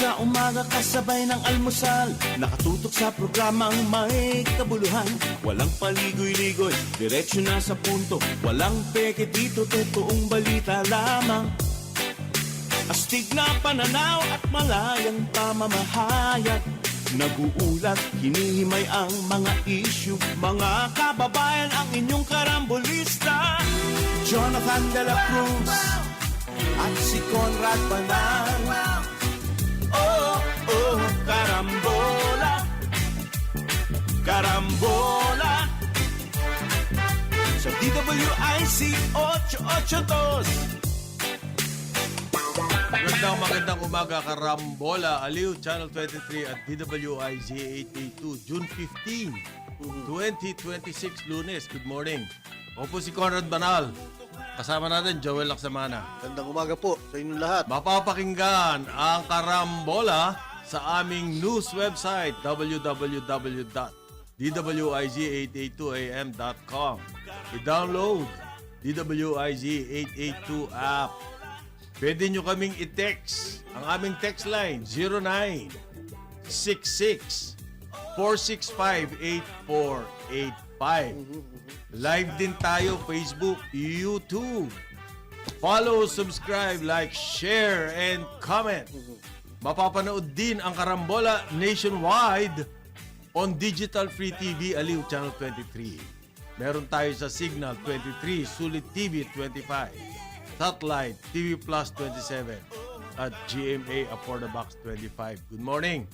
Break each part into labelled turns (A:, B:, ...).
A: sa umaga kasabay ng almusal, nakatutok sa programang may kabuluhan. Walang paligoy-ligoy, diretsyo na sa punto, walang peke dito, totoong balita lamang. Astig na pananaw at malayang pamamahayag, naguulat, hinihimay ang mga issue. Mga kababayan, ang inyong karambolista, Jonathan De La Cruz at si Conrad Banal. Oh, oh, karambola, karambola sa DWIC 882.
B: Magandang umaga, Karambola, Aliw, Channel 23 at DWIZ 882, June 15, 2026, Lunes. Good morning. Ako po si Conrad Banal. Kasama natin, Joel Laksamana.
C: Magandang umaga po sa inyong lahat.
B: Mapapakinggan ang Karambola sa aming news website, www.dwiz882am.com. I-download DWIZ 882 app. Pwede nyo kaming i-text. Ang aming text line, 0966-465-8485. Live din tayo, Facebook, YouTube. Follow, subscribe, like, share, and comment. Mapapanood din ang Karambola nationwide on Digital Free TV, Aliw, Channel 23. Meron tayo sa Signal 23, Sulit TV 25. Satellite, TV Plus 27, at GMA Affordabox 25. Good morning.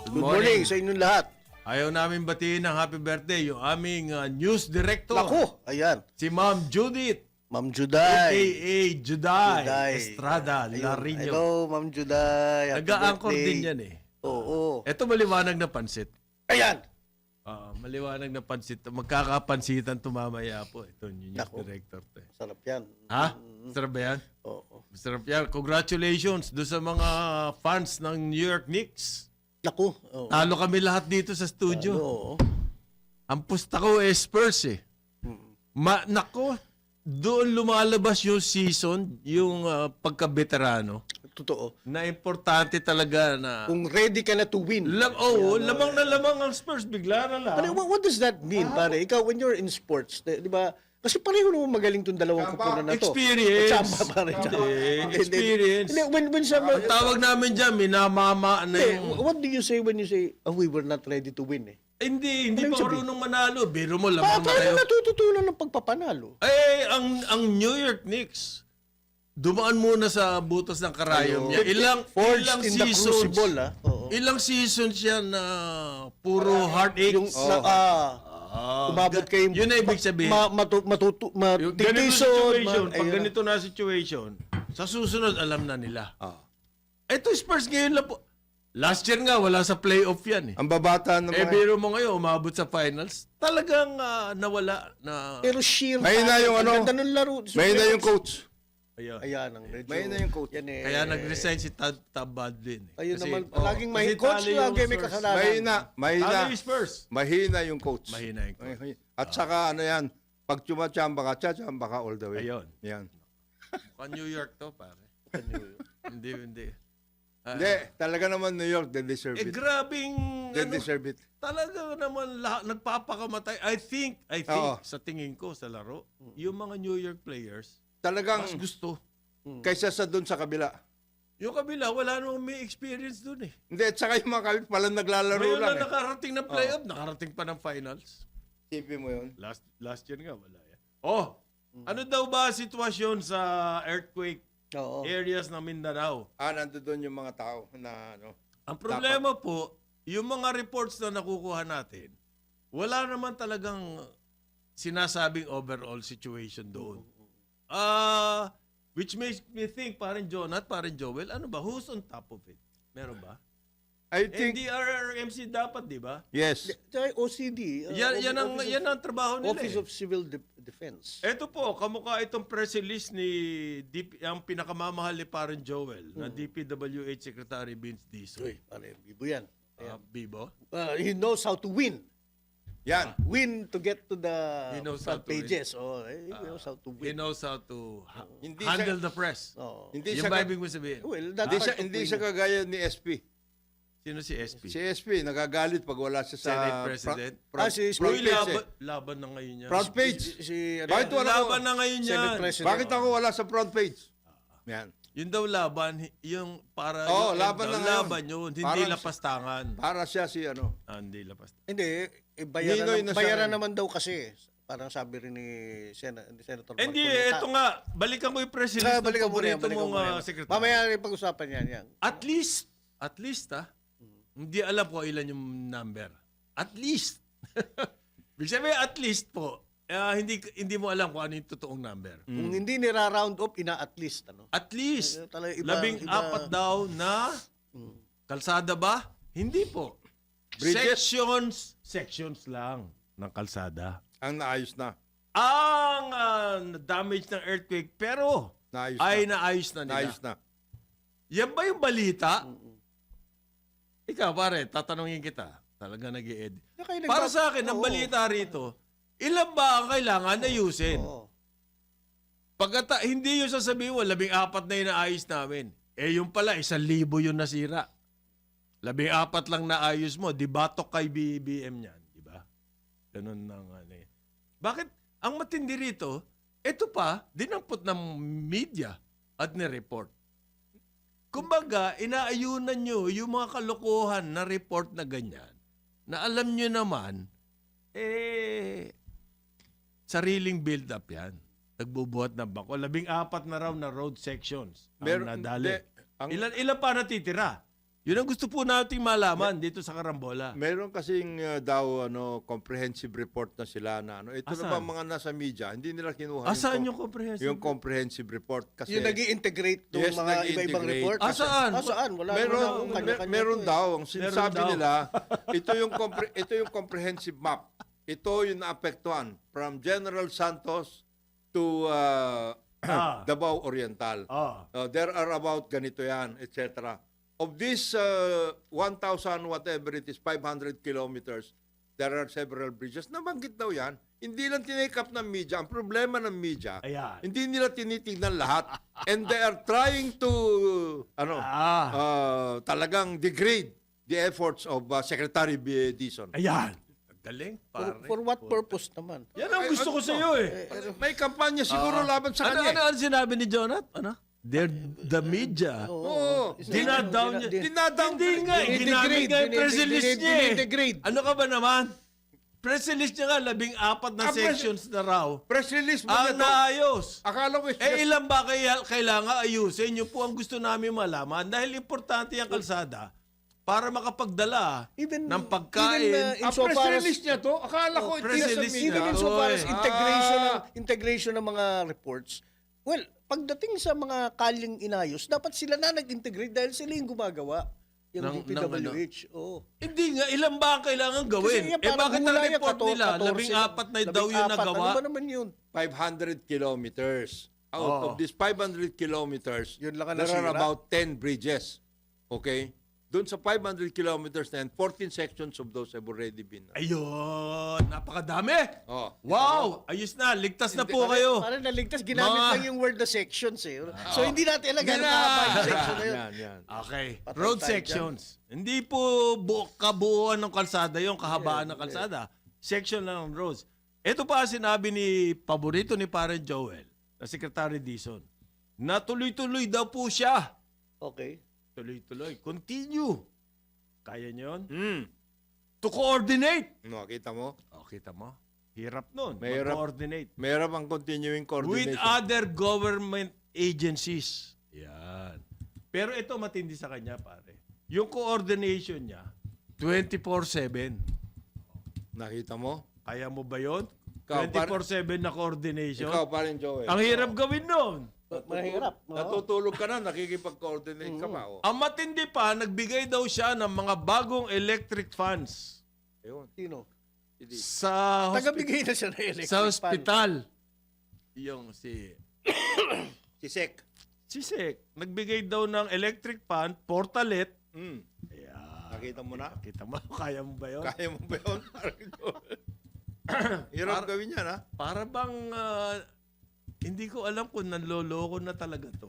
C: Good morning sa inyong lahat.
B: Ayaw namin batiin ng happy birthday yung aming news director.
C: Ako, ayan.
B: Si Ma'am Judith.
C: Ma'am Juday.
B: A.K.A. Juday Estrada Larino.
C: Hello, Ma'am Juday. Happy
B: Nag-a-anchor
C: birthday.
B: din yan eh.
C: Oo.
B: Ito maliwanag na pansit.
C: Ayan.
B: Maliwanag na pansit. Magkakapansitan tumamaya po. Ito yung news
C: Nako.
B: director.
C: Sarap yan.
B: Ha? Sarap ba yan?
C: Oo.
B: Sarap yan. Congratulations do sa mga fans ng New York Knicks.
C: Naku. Oo.
B: Talo kami lahat dito sa studio.
C: Oo.
B: Ang pusta ko Spurs eh. Nako, doon lumalabas yung season, yung pagka-veterano,
C: Totoo.
B: na importante talaga na...
C: Kung ready ka na to win.
B: lamang na lamang ang Spurs, bigla na lang.
C: Pare, what does that mean, pare? Ikaw, when you're in sports, di ba? Kasi pareho naman magaling tong dalawang kupunan na to.
B: Experience.
C: Tsamba, pare.
B: Experience.
C: Hindi, when some...
B: Ang tawag namin dyan, minamama na
C: Hindi,
B: yung...
C: what do you say when you say, oh, we were not ready to win eh?
B: Hindi
C: Ano
B: pa
C: sabihin?
B: marunong manalo. Biro mo, lamang na
C: Paano
B: kayo.
C: natututunan ng pagpapanalo?
B: Ang New York Knicks, dumaan muna sa butas ng karayom niya.
C: Forged
B: Ilang
C: in the
B: seasons,
C: crucible, ah. Oo.
B: ilang seasons yan na puro heartaches.
C: Yung umabot kayo
B: Yun na ibig sabihin. Yung ganito situation, pag ganito na situation, sa susunod alam na nila. Ito Spurs ngayon lang po. Last year nga, wala sa playoff yan eh.
D: Ang babata naman.
B: Biro mo ngayon, umabot sa finals, talagang nawala na...
C: Pero sheer
D: Mahina yung
C: ang
D: ano,
C: ganda ng laro.
D: May na yung coach.
B: Ayun.
C: Ayan ang medyo.
D: May na yung coach.
C: Yan eh.
B: Kaya nag-resign si Tab Badlin.
C: Ayun
B: Kasi-
C: naman, laging may
B: kasi
C: coach
B: talo yung
C: lagi may
B: Spurs.
C: kasalanan.
D: Mahina.
B: Talo yung Spurs.
D: Mahina yung coach.
B: Mahina yung coach.
D: At saka ano yan, pag chumachamba ka all the way.
B: Ayun.
D: Yan.
B: Mukhang New York to, pare. Hindi.
D: Hindi, talaga naman New York, they deserve it.
B: Grabing,
D: They deserve it.
B: talaga naman lahat, nagpapakamatay. I think,
D: Oo.
B: sa tingin ko sa laro, yung mga New York players,
D: Talagang
B: mas gusto.
D: kaysa sa doon sa kabila.
B: Yung kabila, wala namang may experience dun eh.
D: Hindi, at saka yung mga kabila palang naglalaro
B: Ngayon
D: lang
B: na
D: eh.
B: nakarating ng playoff, nakarating pa ng finals.
D: Isipin mo yun.
B: Last year nga, wala yan. Ano daw ba sitwasyon sa earthquake
C: Oo.
B: areas ng Mindanao?
D: Nando doon yung mga tao na ano.
B: Ang problema po, yung mga reports na nakukuha natin, wala naman talagang sinasabing overall situation doon. Which makes me think, parang Jonat, parang Joel, ano ba? Who's on top of it? Meron ba?
D: I think,
B: NDRRMC dapat, di ba?
D: yes.
C: Tsaka OCD.
B: Yan ang trabaho nila.
C: Office of Civil Defense.
B: Ito po, kamukha itong press release ni ang pinakamamahal ni parang Joel, na DPWH Secretary Vince Dizon.
C: Uy, pare, bibo yan.
B: Bibo?
C: He knows how to win.
D: Yan.
C: win to get to the
B: He knows how
C: front
B: to win.
C: pages. Oh, he knows how to
B: He
C: win.
B: knows how to
D: Hindi
B: handle
D: siya-
B: the press.
C: Oh.
D: Hindi
B: Yung
D: siya,
B: ba ibig mo sabihin?
C: Well, that's
D: hindi
C: part
D: siya,
C: of
D: hindi
C: winning.
D: siya kagaya ni SP.
B: Sino si SP?
D: Si SP, nagagalit pag wala siya sa
B: Senate President?
C: Si
D: front
B: Uy,
D: page.
B: laban na ngayon yan.
D: Front page.
C: Si
D: Bakit wala ko?
B: Laban na ngayon
C: Senate
B: yan.
C: President.
D: Bakit ako wala sa front page? Yan.
B: Yun daw laban, yung para
D: Oo,
B: yung
D: laban na ngayon.
B: laban yun, hindi
D: Parang-
B: lapastangan.
D: Para siya si ano.
B: Hindi lapastangan.
C: Hindi,
D: Ninoy na siya
C: bayaran
D: rin.
C: naman daw kasi. Parang sabi rin ni Senator
B: Hindi,
C: Marcoleta.
B: eto nga, balikan mo yung press release ng
C: Balikan mo na yan,
B: paborito
C: balikan
B: mong
C: mo na yan.
B: sekretary.
C: Mamaya rin pag-usapan yan.
B: At least hindi alam ko ilan yung number. At least. Ibig sabihin, at least po, hindi mo alam kung ano yung totoong number.
C: Kung hindi nira-round up, ina-at least. Ano?
B: At least,
C: Talaga iba-
B: 14 daw na kalsada ba? Hindi po.
D: Bridges?
B: Sections lang ng kalsada.
D: Ang naayos na.
B: Ang damage ng earthquake, pero
D: Naayos
B: ay
D: na.
B: naayos na nila.
D: Naayos na.
B: Yan ba yung balita? Ikaw, pare, tatanungin kita. Talaga nag-i-edit. Para sa akin, ang balita rito, ilan ba ang kailangan ayusin?
C: Oo.
B: Hindi yung sasabihin mo, 14 na inaayos namin. Yung pala, 1,000 yung nasira. 14 lang naayos mo. Di batok kay BBM yan. Di ba? Ganun nang ano eh. Bakit? Ang matindi rito, ito pa, dinampot ng media at ni-report. Kumbaga, inaayunan nyo yung mga kalokohan na report na ganyan, na alam nyo naman, sariling build-up yan. Nagbubuhat ng bako. 14 na raw na road sections ang
D: Meron-
B: nadali.
D: hindi,
B: Ilan pa natitira? Yun ang gusto po nating malaman dito sa Karambola.
D: Meron kasing daw comprehensive report na sila na ano. Ito na ba
B: Asan?
D: mga nasa media, hindi nila kinuha
B: Saan yung comprehensive?
D: yung comprehensive report kasi
C: Yung nag-i-integrate ng
D: Yes,
C: mga iba-ibang
D: nag-i-integrate.
C: report.
B: Saan?
C: Saan? Wala
D: meron
C: akong kanya-kanya
D: meron
C: to eh.
D: daw ang sinasabi
B: daw.
D: nila ito yung comprehensive map. Ito yung naapektuhan from General Santos to Davao Oriental. There are about ganito yan, etc. Of this 1,000 whatever it is, 500 kilometers, there are several bridges. Nabanggit daw yan. Hindi lang tinake up ng media. Ang problema ng media,
B: Ayan.
D: hindi nila tinitignan lahat. And they are trying to, talagang degrade the efforts of Secretary Dizon.
B: Ayan. Galing, pare.
C: For what purpose naman?
B: Yan ang gusto ko sa iyo eh.
D: May kampanya siguro laban sa kanya.
B: Ano sinabi ni Jonat? Ano? They're the media.
D: Oo.
B: Dinadown niya.
D: Dinadown.
B: Hindi nga, ginamit nga yung press release niya eh.
C: Dinintegrate.
B: Ano ka ba naman? Press release niya nga, 14 na sections na raw.
D: Press release mo
B: Ang
D: na to.
B: naayos.
D: Akala ko
B: Ilan ba kailangan ayusin? Yun po ang gusto namin malaman. Dahil importante yung kalsada para makapagdala ng pagkain.
C: in so
D: press
C: far as,
D: release niya to. Akala ko
B: press
D: hindi sa
B: release
D: media.
C: even in
B: niya.
C: so far as
B: Oy.
C: integration ng mga reports, well, pagdating sa mga kalyeng inayos, dapat sila na nag-integrate dahil sila yung gumagawa. Yung DPWH. Oo.
B: Hindi nga, ilan ba ang kailangan gawin?
C: yan, parang
B: Bakit
C: hula
B: ang
C: yan,
B: report nila? 14 na daw yung
C: 14.
B: nagawa.
C: Ano ba naman yun?
D: 500 kilometers. Out of these 500 kilometers,
C: Yun lang ang
D: there are
C: nasira.
D: about 10 bridges. Okay? Doon sa 500 kilometers na yan, 14 sections of those have already been.
B: Ayun, napakadami.
D: Oh.
B: Wow, ayos na, ligtas na po kayo.
C: Parang naligtas, ginamit
B: Mga-
C: lang yung word na sections eh. So hindi natin alam gano'n kahaba yung section na yun.
D: Yan.
B: Okay,
C: Patay
B: road
C: tayo
B: sections. Hindi po kabuuan ng kalsada yung kahabaan ng kalsada. Section lang ng roads. Ito pa sinabi ni paborito ni Parang Joel, na Secretary Dizon, na tuloy-tuloy daw po siya.
C: Okay.
B: Tuloy-tuloy. Continue. Kaya niyo yun?
D: Hmm.
B: To coordinate.
D: No, kita mo?
B: O, kita mo? Hirap nun.
D: Mahirap.
B: Mag-coordinate.
D: Mayroon ang continuing
B: With
D: coordination.
B: other government agencies. Yan. Pero ito matindi sa kanya, pare. Yung coordination niya, 24/7.
D: Nakita mo?
B: Kaya mo ba yun?
D: Ikaw,
B: 24/7 na coordination?
D: Ikaw pa rin, Joel.
B: Ang hirap gawin nun.
C: Mahirap. Oo.
D: Natutulog ka na, nakikipag-coordinate ka pa. Oh.
B: Ang matindi pa, nagbigay daw siya ng mga bagong electric fans
D: Ayun.
C: Sino?
B: sa
C: Tagabigay na siya ng electric
B: sa
C: fan.
B: ospital. Yung si
D: Si
B: Sek, nagbigay daw ng electric fan, portalet.
D: Hmm.
B: Ayan.
D: Nakita mo na?
B: Kita mo, kaya mo ba yun?
D: Kaya mo ba yun? Parang Joel. Hirap gawin yan, ha?
B: Para bang hindi ko alam kung nanloloko na talaga to.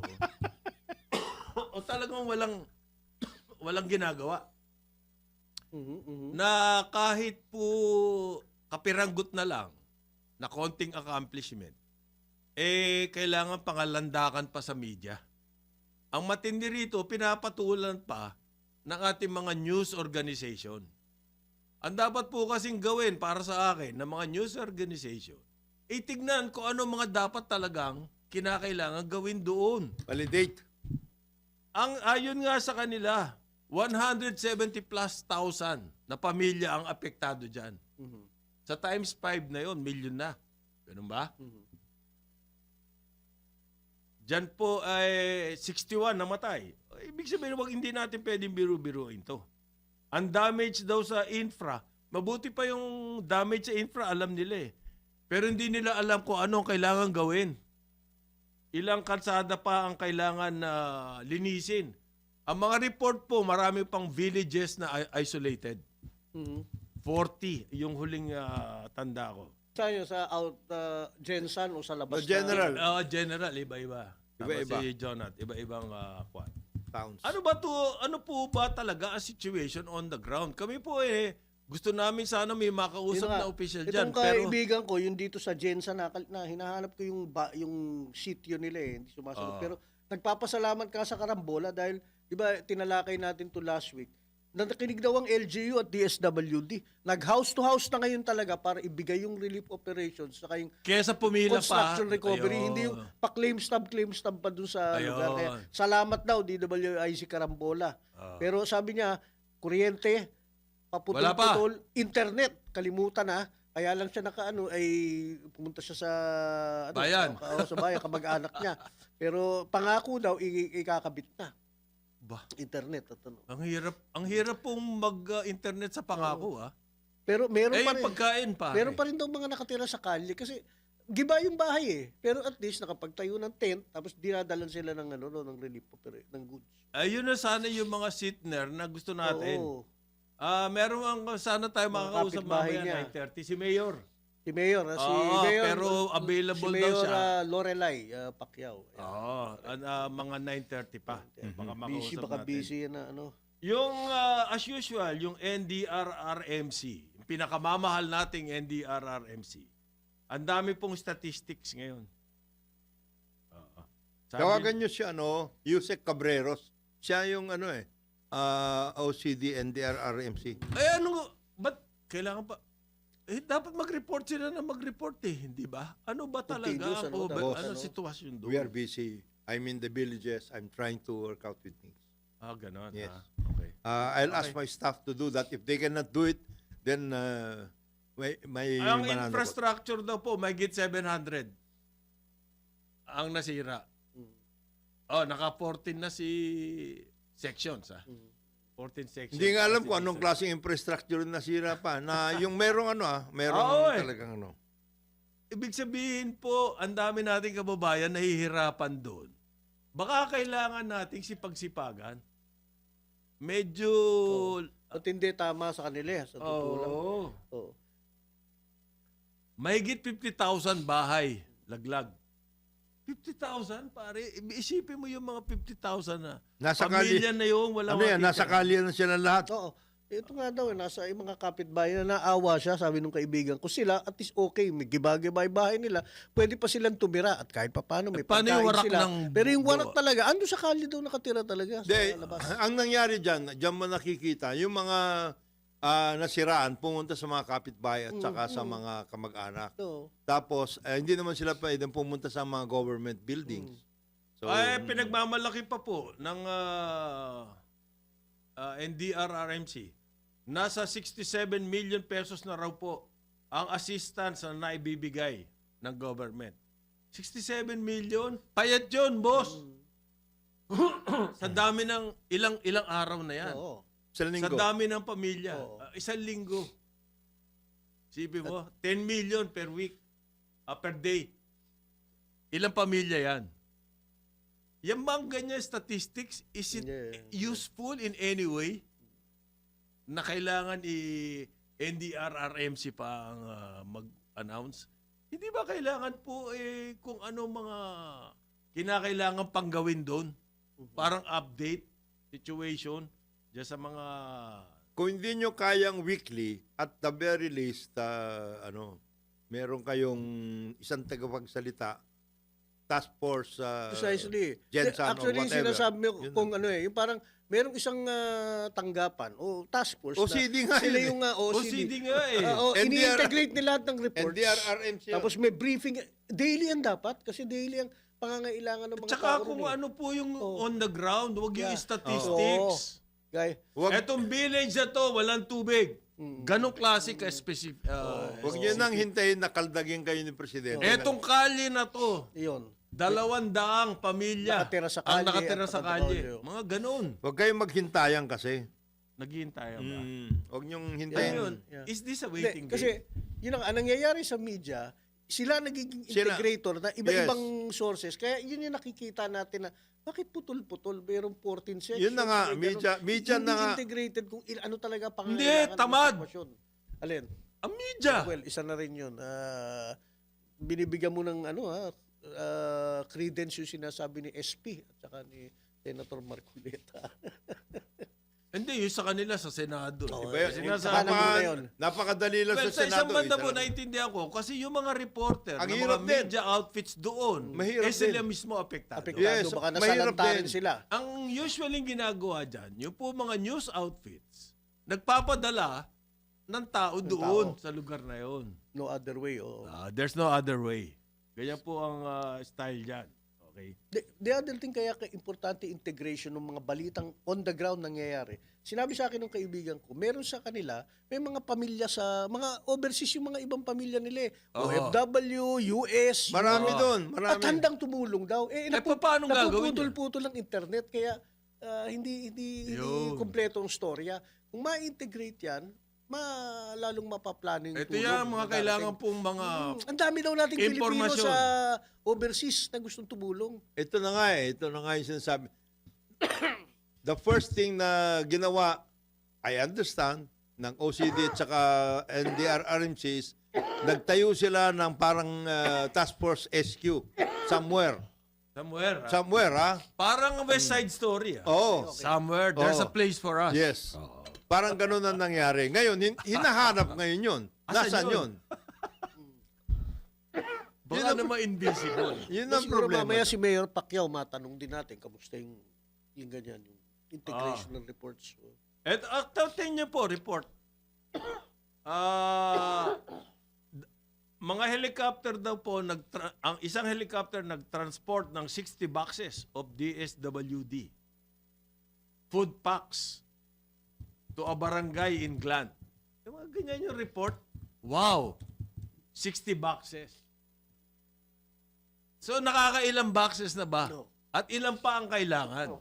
B: O talagang walang ginagawa. Na kahit po kapiranggot na lang na konting accomplishment, kailangan pangalandakan pa sa media. Ang matindi rito, pinapatulan pa ng ating mga news organization. Ang dapat po kasing gawin para sa akin ng mga news organization, tignan kung ano mga dapat talagang kinakailangan gawin doon.
D: Validate.
B: Ang ayon nga sa kanila, 170 plus thousand na pamilya ang apektado dyan. Sa times 5 na yon, million na. Ganun ba? Diyan po ay 61 namatay. Ibig sabihin, hindi natin pwedeng biru-biruin to. Ang damage daw sa infra, mabuti pa yung damage sa infra, alam nila eh. Pero hindi nila alam kung ano ang kailangan gawin. Ilang kalsada pa ang kailangan na linisin. Ang mga report po, marami pang villages na isolated. 40, yung huling tanda ko.
C: Saan yun? Sa Jensan o sa labas?
D: General.
B: General, iba-iba.
D: Iba-iba.
B: Si Jonat, iba-ibang kwan.
D: Towns.
B: Ano ba to? Ano po ba talaga ang situation on the ground? Kami po gusto namin sana may makausap na official dyan.
C: Itong kaibigan ko, yung dito sa Jensan na hinahanap ko yung sitio nila Hindi sumasagot. Pero nagpapasalamat ka sa Karambola dahil, di ba, tinalakay natin to last week. Nakinig daw ang LGU at DSWD. Nag-house to house na ngayon talaga para ibigay yung relief operations sa kayong
B: Kesa pumila
C: construction
B: pa.
C: recovery.
B: Ayun.
C: Hindi yung pa-claim stub pa dun sa lugar. Kaya, salamat daw, DWIC Karambola. Pero sabi niya, kuryente, paputol-putol, internet, kalimutan na. Kaya lang siya pumunta siya sa
B: Bayan.
C: Sa bayan, kamag-anak niya. Pero pangako daw, ikakabit na.
B: Ba,
C: Internet at ano.
B: ang hirap pong mag-internet sa pangako,
C: Pero meron pa
B: yung
C: rin.
B: pagkain pa.
C: Meron pa rin daw mga nakatira sa kalye kasi giba yung bahay Pero at least nakapagtayo ng tent tapos dinadalan sila ng ng relief ng goods.
B: Ayun na sana yung mga sitner na gusto natin.
C: Oo.
B: Meron sana tayo
C: Mga
B: makakausap
C: kapitbahay
B: mamaya
C: niya.
B: 9:30 si Mayor.
C: Si Mayor,
B: pero available
C: si
B: daw
C: Mayor
B: siya.
C: Lorelai Pacquiao.
B: Mga 9:30 pa. Baka
C: Busy,
B: makausap
C: baka
B: natin.
C: busy na
B: Yung as usual, yung NDRRMC, yung pinakamamahal nating NDRRMC. Ang dami pong statistics ngayon.
D: Tawagan nyo si Yusek Cabreros. Siya yung OCD NDRRMC.
B: Ba't kailangan pa? Dapat mag-report sila na mag-report hindi ba? Ano ba talaga
C: Continuous,
B: ang sitwasyon doon?
D: We are busy. I'm in the villages. I'm trying to work out with things.
B: Ganon.
D: Yes.
B: Okay.
D: I'll ask my staff to do that. If they cannot do it, then may
B: Ang
D: mananagot.
B: infrastructure daw po, may git 700 ang nasira. Naka 14 na si sections 14 sections.
D: Hindi nga alam kung anong klaseng infrastructure na nasira pa. Na yung merong talagang
B: Ibig sabihin po, ang dami nating kababayan nahihirapan doon. Baka kailangan nating sipagsipagan. Medyo...
C: At hindi tama sa kanila sa totoo lang. Oo.
B: Mahigit 50,000 bahay, laglag. 50,000, pare. Isipin mo yung mga 50,000 na.
D: Nasa
B: pamilya na yun, wala
D: nasa kalye na sila lahat.
C: Oo. Ito nga daw, nasa yung mga kapitbahay na naawa siya, sabi nung kaibigan ko, sila at least okay, may gibagibay bahay nila, pwede pa silang tumira at kahit paano may
B: paano yung
C: pagkain
B: warak
C: sila.
B: ng
C: Pero yung warak talaga, ando sa kalye daw nakatira talaga sa labas.
D: Ang nangyari dyan mo nakikita, yung mga nasiraan, pumunta sa mga kapitbahay at saka sa mga kamag-anak.
C: Oo.
D: Tapos, hindi naman sila pwedeng pumunta sa mga government buildings. So,
B: pinagmamalaki pa po ng NDRRMC. Nasa 67 million pesos na raw po ang assistance na naibibigay ng government. 67 million? Payat yun, boss! Sa dami ng ilang araw na yan.
C: Oo.
D: sa linggo.
B: Sa dami ng pamilya.
C: Oo.
B: Isang linggo. Sipin mo, 10 million per week. Per day. Ilang pamilya yan? Yan bang ganyan statistics? Is it useful in any way? Na kailangan NDRRMC pa ang announce. Hindi ba kailangan po kung ano mga kinakailangan pang gawin doon? Parang update, situation, dyan sa mga...
D: Kung hindi nyo kayang weekly, at the very least, meron kayong isang tagapagsalita, task force,
C: Precisely.
D: Jensen or
C: Actually,
D: whatever.
C: sinasabi mo
D: Yun
C: kung ano yung parang merong isang tanggapan o task force
D: OCD nga
C: sila
D: yun
C: yung
B: OCD nga eh.
C: ini-integrate nila lahat ng reports.
D: NDRRMC.
C: Tapos may briefing. Daily yan dapat kasi daily ang pangangailangan ng mga
B: Tsaka
C: tao
B: kung
C: rin eh.
B: ano po yung
C: Oh.
B: on the ground, huwag yung
C: Yeah.
B: statistics.
C: Guy,
B: Etong village na to, walang tubig. Ganong klase ka specific.
D: Huwag nyo nang hintayin na kaldagin kayo ni Presidente.
B: Etong kalye na to,
C: yun.
B: 200 pamilya
C: Nakatira sa
B: ang
C: kalye
B: nakatira
C: at
B: sa kalye.
C: pagkakaulo.
B: Mga ganon.
D: Huwag kayong maghintayan kasi.
B: Naghihintay ba?
D: Huwag nyong
B: Ayun,
D: hintayin.
C: Yeah.
B: is this a
C: Hindi,
B: waiting game?
C: kasi yun ang nangyayari sa media, sila nagiging
D: Sila-
C: integrator na iba-ibang sources. Kaya yun yung nakikita natin na bakit putol-putol, mayroong 14 sections.
D: Yun na nga,
C: may ganun.
D: media
C: Hindi
D: na nga.
C: integrated kung ano talaga
B: Hindi,
C: pangangailangan ng
B: tamad.
C: informasyon. Alin?
B: Ang media.
C: Well, isa na rin yun. Binibigyan mo ng credence yung sinasabi ni SP at saka ni Senator Marcoleta.
B: Hindi, yung sa kanila sa Senado.
C: Oo,
D: Iba yun.
B: Sinasabi
C: Saka na yun.
D: Napakadali lang
B: Well,
D: sa
B: sa isang
D: Senado.
B: banda
D: isa
B: po,
D: lang.
B: naiintindihan ko, kasi yung mga reporter,
D: Ang
B: ng
D: hirap
B: mga
D: din.
B: media outfits doon,
D: Mahirap
B: sila
D: din.
B: mismo apektado.
C: Apektado,
D: Yes,
C: baka
D: mahirap
C: nasalanta
D: din.
C: rin sila.
B: Ang usually ginagawa dyan, yung po mga news outfits, nagpapadala ng tao doon sa lugar na yon.
C: No other way. Oh.
B: There's no other way. Ganyan po ang style dyan. Okay?
C: The other thing kaya importante integration ng mga balitang on the ground nangyayari. Sinabi sa akin ng kaibigan ko, meron sa kanila, may mga pamilya sa, mga overseas yung mga ibang pamilya nila eh.
B: Oo.
C: OFW, US.
D: Marami
C: US.
D: doon.
C: At
D: Marami.
C: handang tumulong daw.
B: paano gagawin yan?
C: Napuputol-putol ng internet, kaya hindi
B: Yun.
C: kumpleto ang storya. Kung ma-integrate yan, lalong mapaplano yung
B: Ito
C: tulong
B: yan,
C: na
B: mga
C: darating.
B: kailangan pong mga...
C: Ang dami daw nating Pilipino
B: Impormasyon.
C: sa overseas na gustong tumulong.
D: Ito na nga eh. Ito na nga yung sinasabi. The first thing na ginawa, I understand, ng OCD at saka NDRRMCs, nagtayo sila ng parang task force SQ somewhere.
B: Somewhere.
D: Somewhere, ha?
B: Parang West Side Story.
D: Oo.
B: Somewhere, there's
D: Oo.
B: a place for us.
D: Yes. Parang ganun ang nangyari. Ngayon, hinahanap ngayon yun.
B: Asan
D: Nasaan
B: yun?
D: yun?
B: Baka naman invisible.
D: Yun ang
C: Siguro
D: problema.
C: mamaya si Mayor Pacquiao matanong din natin kamusta yung ganyan, yung integration ng reports.
B: At tingnan niyo po, report. Mga helicopter daw po, ang isang helicopter nag-transport ng 60 boxes of DSWD. Food packs to a barangay in Glant. Yung mga ganyan yung report. Wow! 60 boxes. So, nakakailang boxes na ba?
C: No.
B: At ilan pa ang kailangan?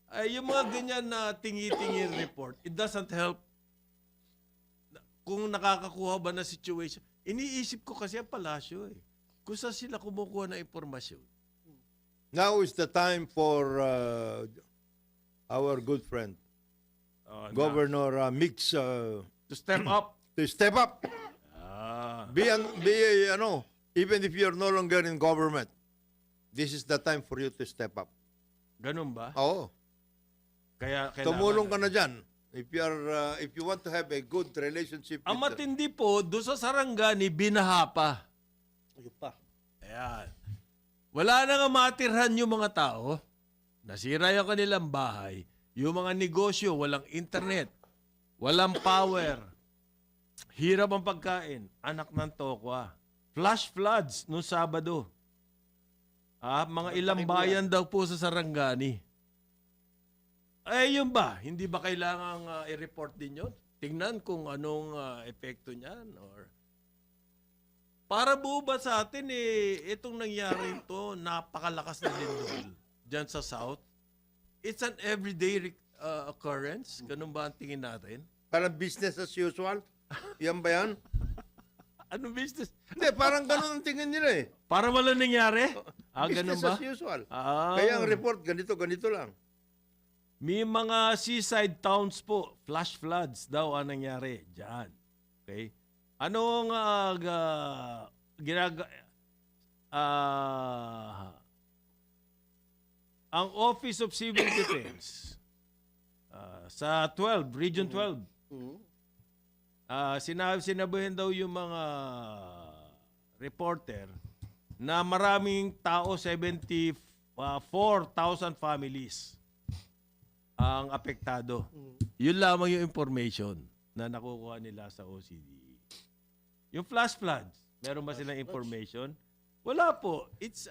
B: Ay, yung mga ganyan na tingi-tingi report, it doesn't help kung nakakakuha ba na situation. Iniisip ko kasi ang palasyo eh. Kung saan sila kumukuha ng impormasyon.
D: Now is the time for our good friend, Governor Mix,
B: To step up.
D: to step up. Even if you're no longer in government, this is the time for you to step up.
B: Ganun ba?
D: Oo.
B: Kaya kailangan.
D: Tumulong ka na dyan. If you want to have a good relationship
B: Ang
D: with
B: matindi po, doon sa Sarangani, binaha pa.
C: Ayun pa.
B: Ayan. Wala na nga matirhan yung mga tao. Nasira yung kanilang bahay. Yung mga negosyo, walang internet. Walang power. Hirap ang pagkain. Anak ng tokwa. Flash floods noong Sabado. Mga ilang bayan daw po sa Sarangani. Yun ba? Hindi ba kailangang i-report din yun? Tingnan kung anong epekto niyan. Or... Para buo ba sa atin, itong nangyari ito, napakalakas na lindol dyan sa South. It's an everyday occurrence. Ganun ba ang tingin natin?
D: Parang business as usual. Yan ba yan?
B: Anong business?
D: Hindi, parang ganun ang tingin nila eh.
B: Para wala nangyari? Ganun
D: Business
B: ba?
D: as usual.
B: Ah.
D: Kaya ang report, ganito lang.
B: May mga seaside towns po, flash floods daw ang nangyari dyan. Okay? Anong ang Office of Civil Defense sa 12, Region 12,
C: Mhm.
B: sinabihan daw yung mga reporter na maraming tao, 74,000 families ang apektado. Yun lamang yung information na nakukuha nila sa OCD. Yung flash floods, meron ba silang information? Wala po. It's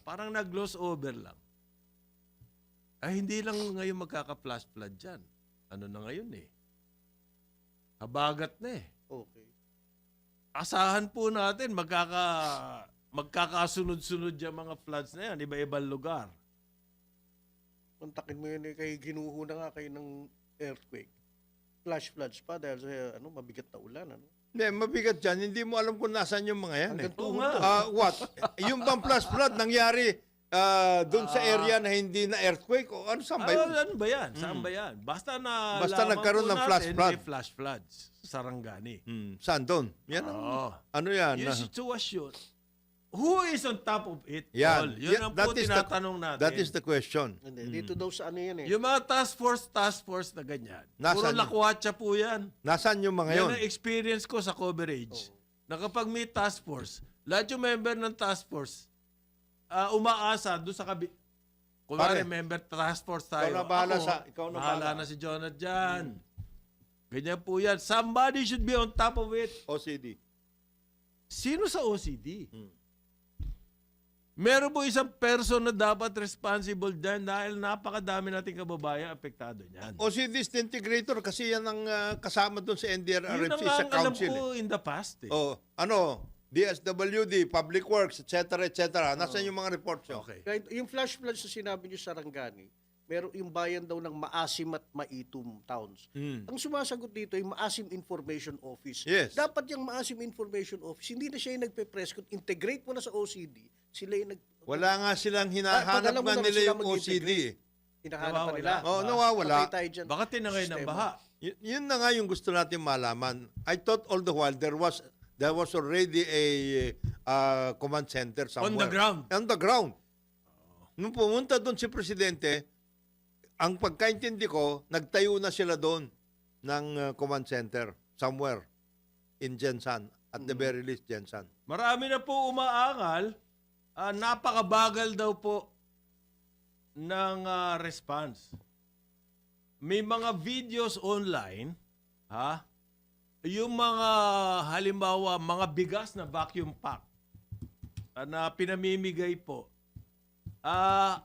B: parang nag-gloss over lang. Ay, hindi lang ngayon magkaka-flash flood dyan. Ano na ngayon eh? Habagat na eh.
C: Okay.
B: Asahan po natin magkakasunod-sunod yung mga floods na yan, iba-ibang lugar.
C: Kontakin mo yun kay ginuho na nga kayo ng earthquake. Flash floods pa dahil sa mabigat na ulan.
D: Hindi, mabigat dyan. Hindi mo alam kung nasaan yung mga yan.
C: Hanggang
B: Oo
C: tuhod
B: nga.
C: to.
D: What? Yung bang flash flood nangyari doon sa area na hindi na earthquake? O ano saan ba yun?
B: Ano ba yan? Saan ba yan? Basta
D: Basta
B: laman
D: nagkaroon
B: po
D: ng flash
B: natin,
D: flood.
B: may flash floods sa Sarangani.
D: Saan doon? Yan
B: Oo.
D: ano yan?
B: Yung sitwasyon, who is on top of it?
D: Yan.
B: Tol? Yun ang po tinatanong natin.
D: That is the question.
C: Hindi, dito daw sa ano yan eh.
B: Yung mga task force na ganyan. Puro
D: Nasaan yun?
B: lakwatsa po yan.
D: Nasaan yung mga yun?
B: Yan ang experience ko sa coverage. Na kapag may task force, lahat yung member ng task force, umaasa doon sa kunwari,
D: Pare,
B: member task force tayo.
D: ikaw na bahala
B: Ako,
D: ikaw na
B: bahala
D: bahala.
B: na si Jonah dyan. Ganyan po yan. Somebody should be on top of it.
D: OCD.
B: Sino sa OCD? Meron po isang person na dapat responsible dyan dahil napakadami nating kababayan apektado niyan.
D: OCD disintegrator kasi yan ang kasama doon sa
B: Yun
D: NDRRMC
B: ang
D: sa
B: alam
D: council.
B: ko in the past. Eh.
D: DSWD, Public Works, etc. Nasaan yung mga reports nyo?
B: Okay.
C: Kahit yung flash floods na sinabi niyo sa Sarangani, meron yung bayan daw ng Maasim at Maitum towns. Ang sumasagot dito yung Maasim Information Office.
D: Yes.
C: Dapat yung Maasim Information Office, hindi na siya yung nagpe-press con, integrate mo na sa OCD. Sila yung
D: Wala nga silang hinahanap
C: pag alam mo
D: nga
C: na
D: nila
C: sila
D: yung OCD.
C: hinahanap pa nila.
B: Nawawala.
D: Oh, nawawala.
C: Patay tayo dyan.
B: Baka tinangay ng
C: Sistema.
B: baha.
D: Yun na nga yung gusto natin malaman. I thought all the while there was already a command center somewhere.
B: On the ground.
D: On the ground. Nung pumunta doon si Presidente, ang pagkaintindi ko, nagtayo na sila doon ng command center somewhere in Jensan. At the very least, Jensan.
B: Marami na po umaangal. Napakabagal daw po ng response. May mga videos online, yung mga halimbawa, mga bigas na vacuum pack na pinamimigay po,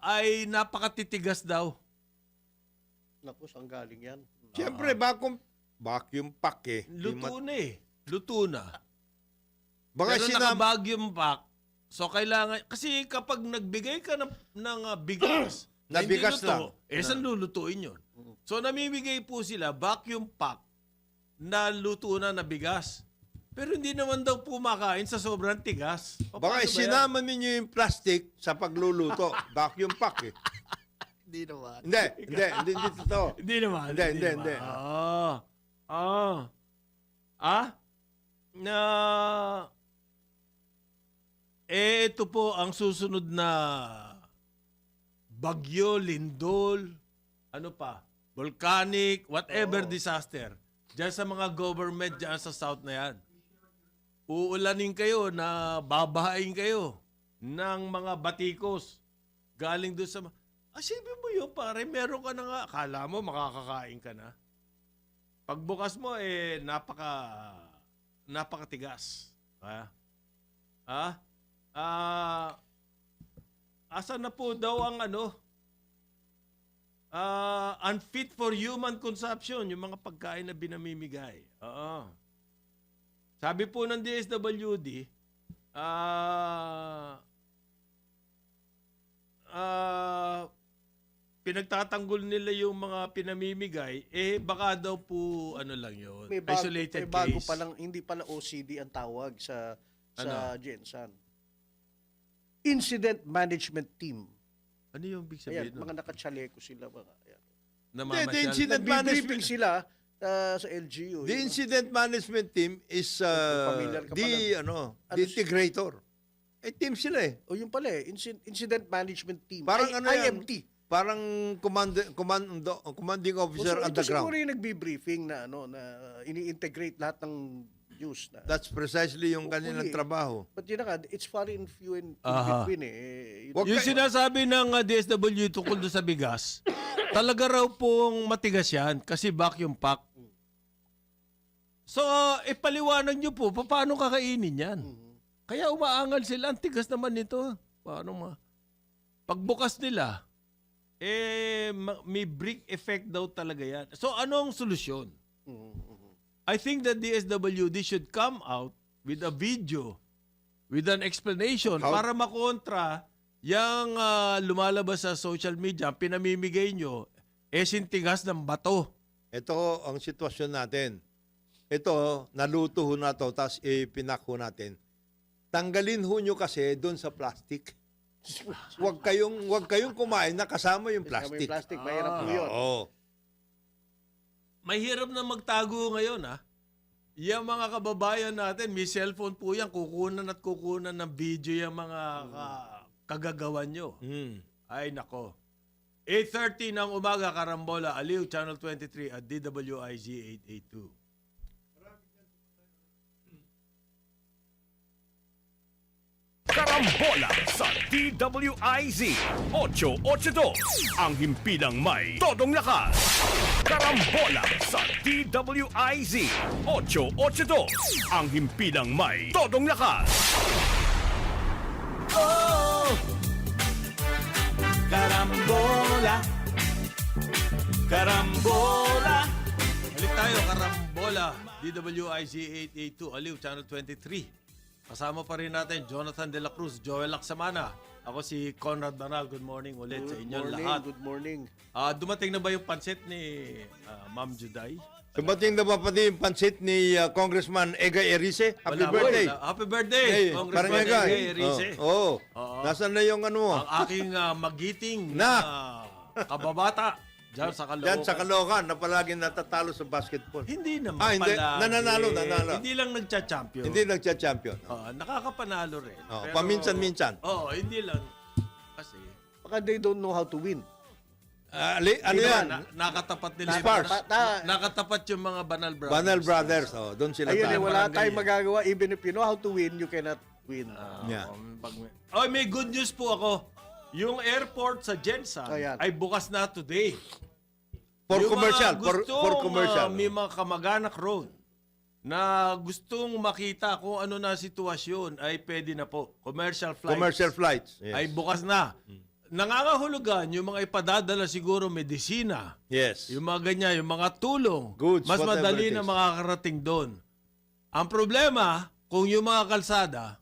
B: ay napakatitigas daw.
C: Naku, saan galing yan?
D: Siyempre, vacuum pack eh.
B: Luto na eh. Luto na.
D: Baka
B: Pero
D: sinam-
B: naka-vacuum pack, so kailangan, kasi kapag nagbigay ka ng bigas,
D: Na
B: hindi
D: bigas
B: luto,
D: lang.
B: saan lulutuin yun? So namimigay po sila vacuum pack na luto na bigas. Pero hindi naman daw pumakain sa sobrang tigas.
D: Baka
B: Paano ba yan?
D: sinama ninyo yung plastic sa pagluluto. Vacuum pack eh.
C: Hindi naman.
D: Hindi totoo.
B: Hindi naman.
D: Hindi.
B: Ito po ang susunod na bagyo, lindol, volcanic, whatever disaster. Diyan sa mga government, diyan sa south na yan. Uulanin kayo na babahain kayo ng mga batikos galing doon sa... Asipin mo yun, pare, meron ka na nga. Akala mo, makakakain ka na. Pagbukas mo, napakatigas. Asa na po daw ang unfit for human consumption, yung mga pagkain na binamimigay. Oo. Sabi po ng DSWD, pinagtatanggol nila yung mga pinamimigay, baka daw po lang yun.
C: May bago,
B: Isolated
C: may bago
B: case.
C: pa lang, hindi pala OCD ang tawag sa Jensan. Incident Management Team.
B: Ano yung big
C: Ayan,
B: sabihin nun?
C: mga nakatsaleko sila. Mga, ayan.
B: Namamasyal.
D: Incident
C: Nagbe-briefing
D: management.
C: sila sa LGU.
D: The incident management team is
C: Familiar ka
D: the integrator. Team sila eh.
C: O yun pala eh, Incident Management Team.
D: Parang ano yan?
C: IMT.
D: Parang commanding officer
C: So,
D: on
C: ito
D: the
C: siguro
D: ground.
C: yung nagbi-briefing na ini-integrate lahat ng news.
D: That's precisely yung
C: Hopefully.
D: kanilang trabaho.
C: But yun na nga, it's far and few in
B: Aha.
C: between eh.
D: Wag
B: Yung
D: kayo-
B: sinasabi ng DSWD tungkol doon sa bigas, talaga raw pong matigas yan kasi vacuum pack. So, ipaliwanag nyo po, paano kakainin yan? Kaya umaangal sila, ang tigas naman nito. Paano pagbukas nila, may brick effect daw talaga yan. So, ano ang solusyon? I think that DSWD should come out with a video, with an explanation, para makontra yung lumalabas sa social media, pinamimigay nyo, sintigas ng bato.
D: Ito ang sitwasyon natin. Ito, naluto ho na to, tapos ipinak ho natin. Tanggalin ho nyo kasi doon sa plastic. Huwag kayong kumain na kasama yung
C: Plastic.
D: plastic.
C: Mahirap po yun.
D: Oo.
B: Mahirap na magtago ngayon, ha? Yung mga kababayan natin, may cellphone po yan, kukunan ng video yung mga kagagawan nyo. Ay, nako. 8:30 ng umaga, Karambola, Aliw, Channel 23 at DWIZ 882.
A: Karambola sa DWIZ 882, ang himpilang may todong lakas. Karambola sa DWIZ 882, ang himpilang may todong lakas. Oh! Karambola, Karambola.
B: Balik tayo, Karambola, DWIZ 882, Aliw, Channel 23. Kasama pa rin natin Jonathan De La Cruz, Joel Lacsamana. Ako si Conrad Banal. Good morning ulit sa inyong lahat.
C: Good morning.
B: Dumating na ba yung pansit ni Ma'am Juday?
D: Dumating na ba pati yung pansit ni Congressman Egay Erice? Happy
B: Wala,
D: birthday!
B: wala. Happy birthday,
D: Hey,
B: Congressman
D: parang Egay.
B: Egay Erice.
D: Oo.
B: Oo.
D: Nasaan na yung ano mo?
B: Ang aking magiting
D: Na.
B: kababata dyan sa Caloocan.
D: Diyan sa Caloocan na palaging natatalo sa basketball.
B: Hindi naman
D: Hindi.
B: palagi.
D: Nananalo.
B: Hindi lang nagcha-champion.
D: Hindi nagcha-champion.
B: Nakakapanalo rin.
D: Paminsan-minsan.
B: Hindi lang. Kasi,
C: Baka they don't know how to win.
D: Ano
C: Di ba,
D: yan?
B: nakatapat nila.
D: Spurs.
B: Nakatapat yung mga Banal Brothers.
D: Banal Brothers. Doon sila
C: Ayun eh,
D: tayo.
C: wala
B: barangay
C: tayong
B: eh.
C: magagawa. Even if you know how to win, you cannot win.
D: Yeah.
B: May good news po ako. Yung airport sa Jensen
C: Ayan.
B: ay bukas na today.
D: For
B: Yung
D: commercial.
B: mga
D: For commercial.
B: may mga kamag-anak road na gustong makita kung ano na sitwasyon ay pwede na po. Commercial flights.
D: Commercial flights. Yes.
B: Ay bukas na. Nangangahulugan yung mga ipadadala siguro medisina.
D: Yes.
B: Yung mga ganyan, yung mga tulong.
D: Goods,
B: mas
D: whatever
B: madali
D: it
B: na
D: is.
B: makakarating doon. Ang problema, kung yung mga kalsada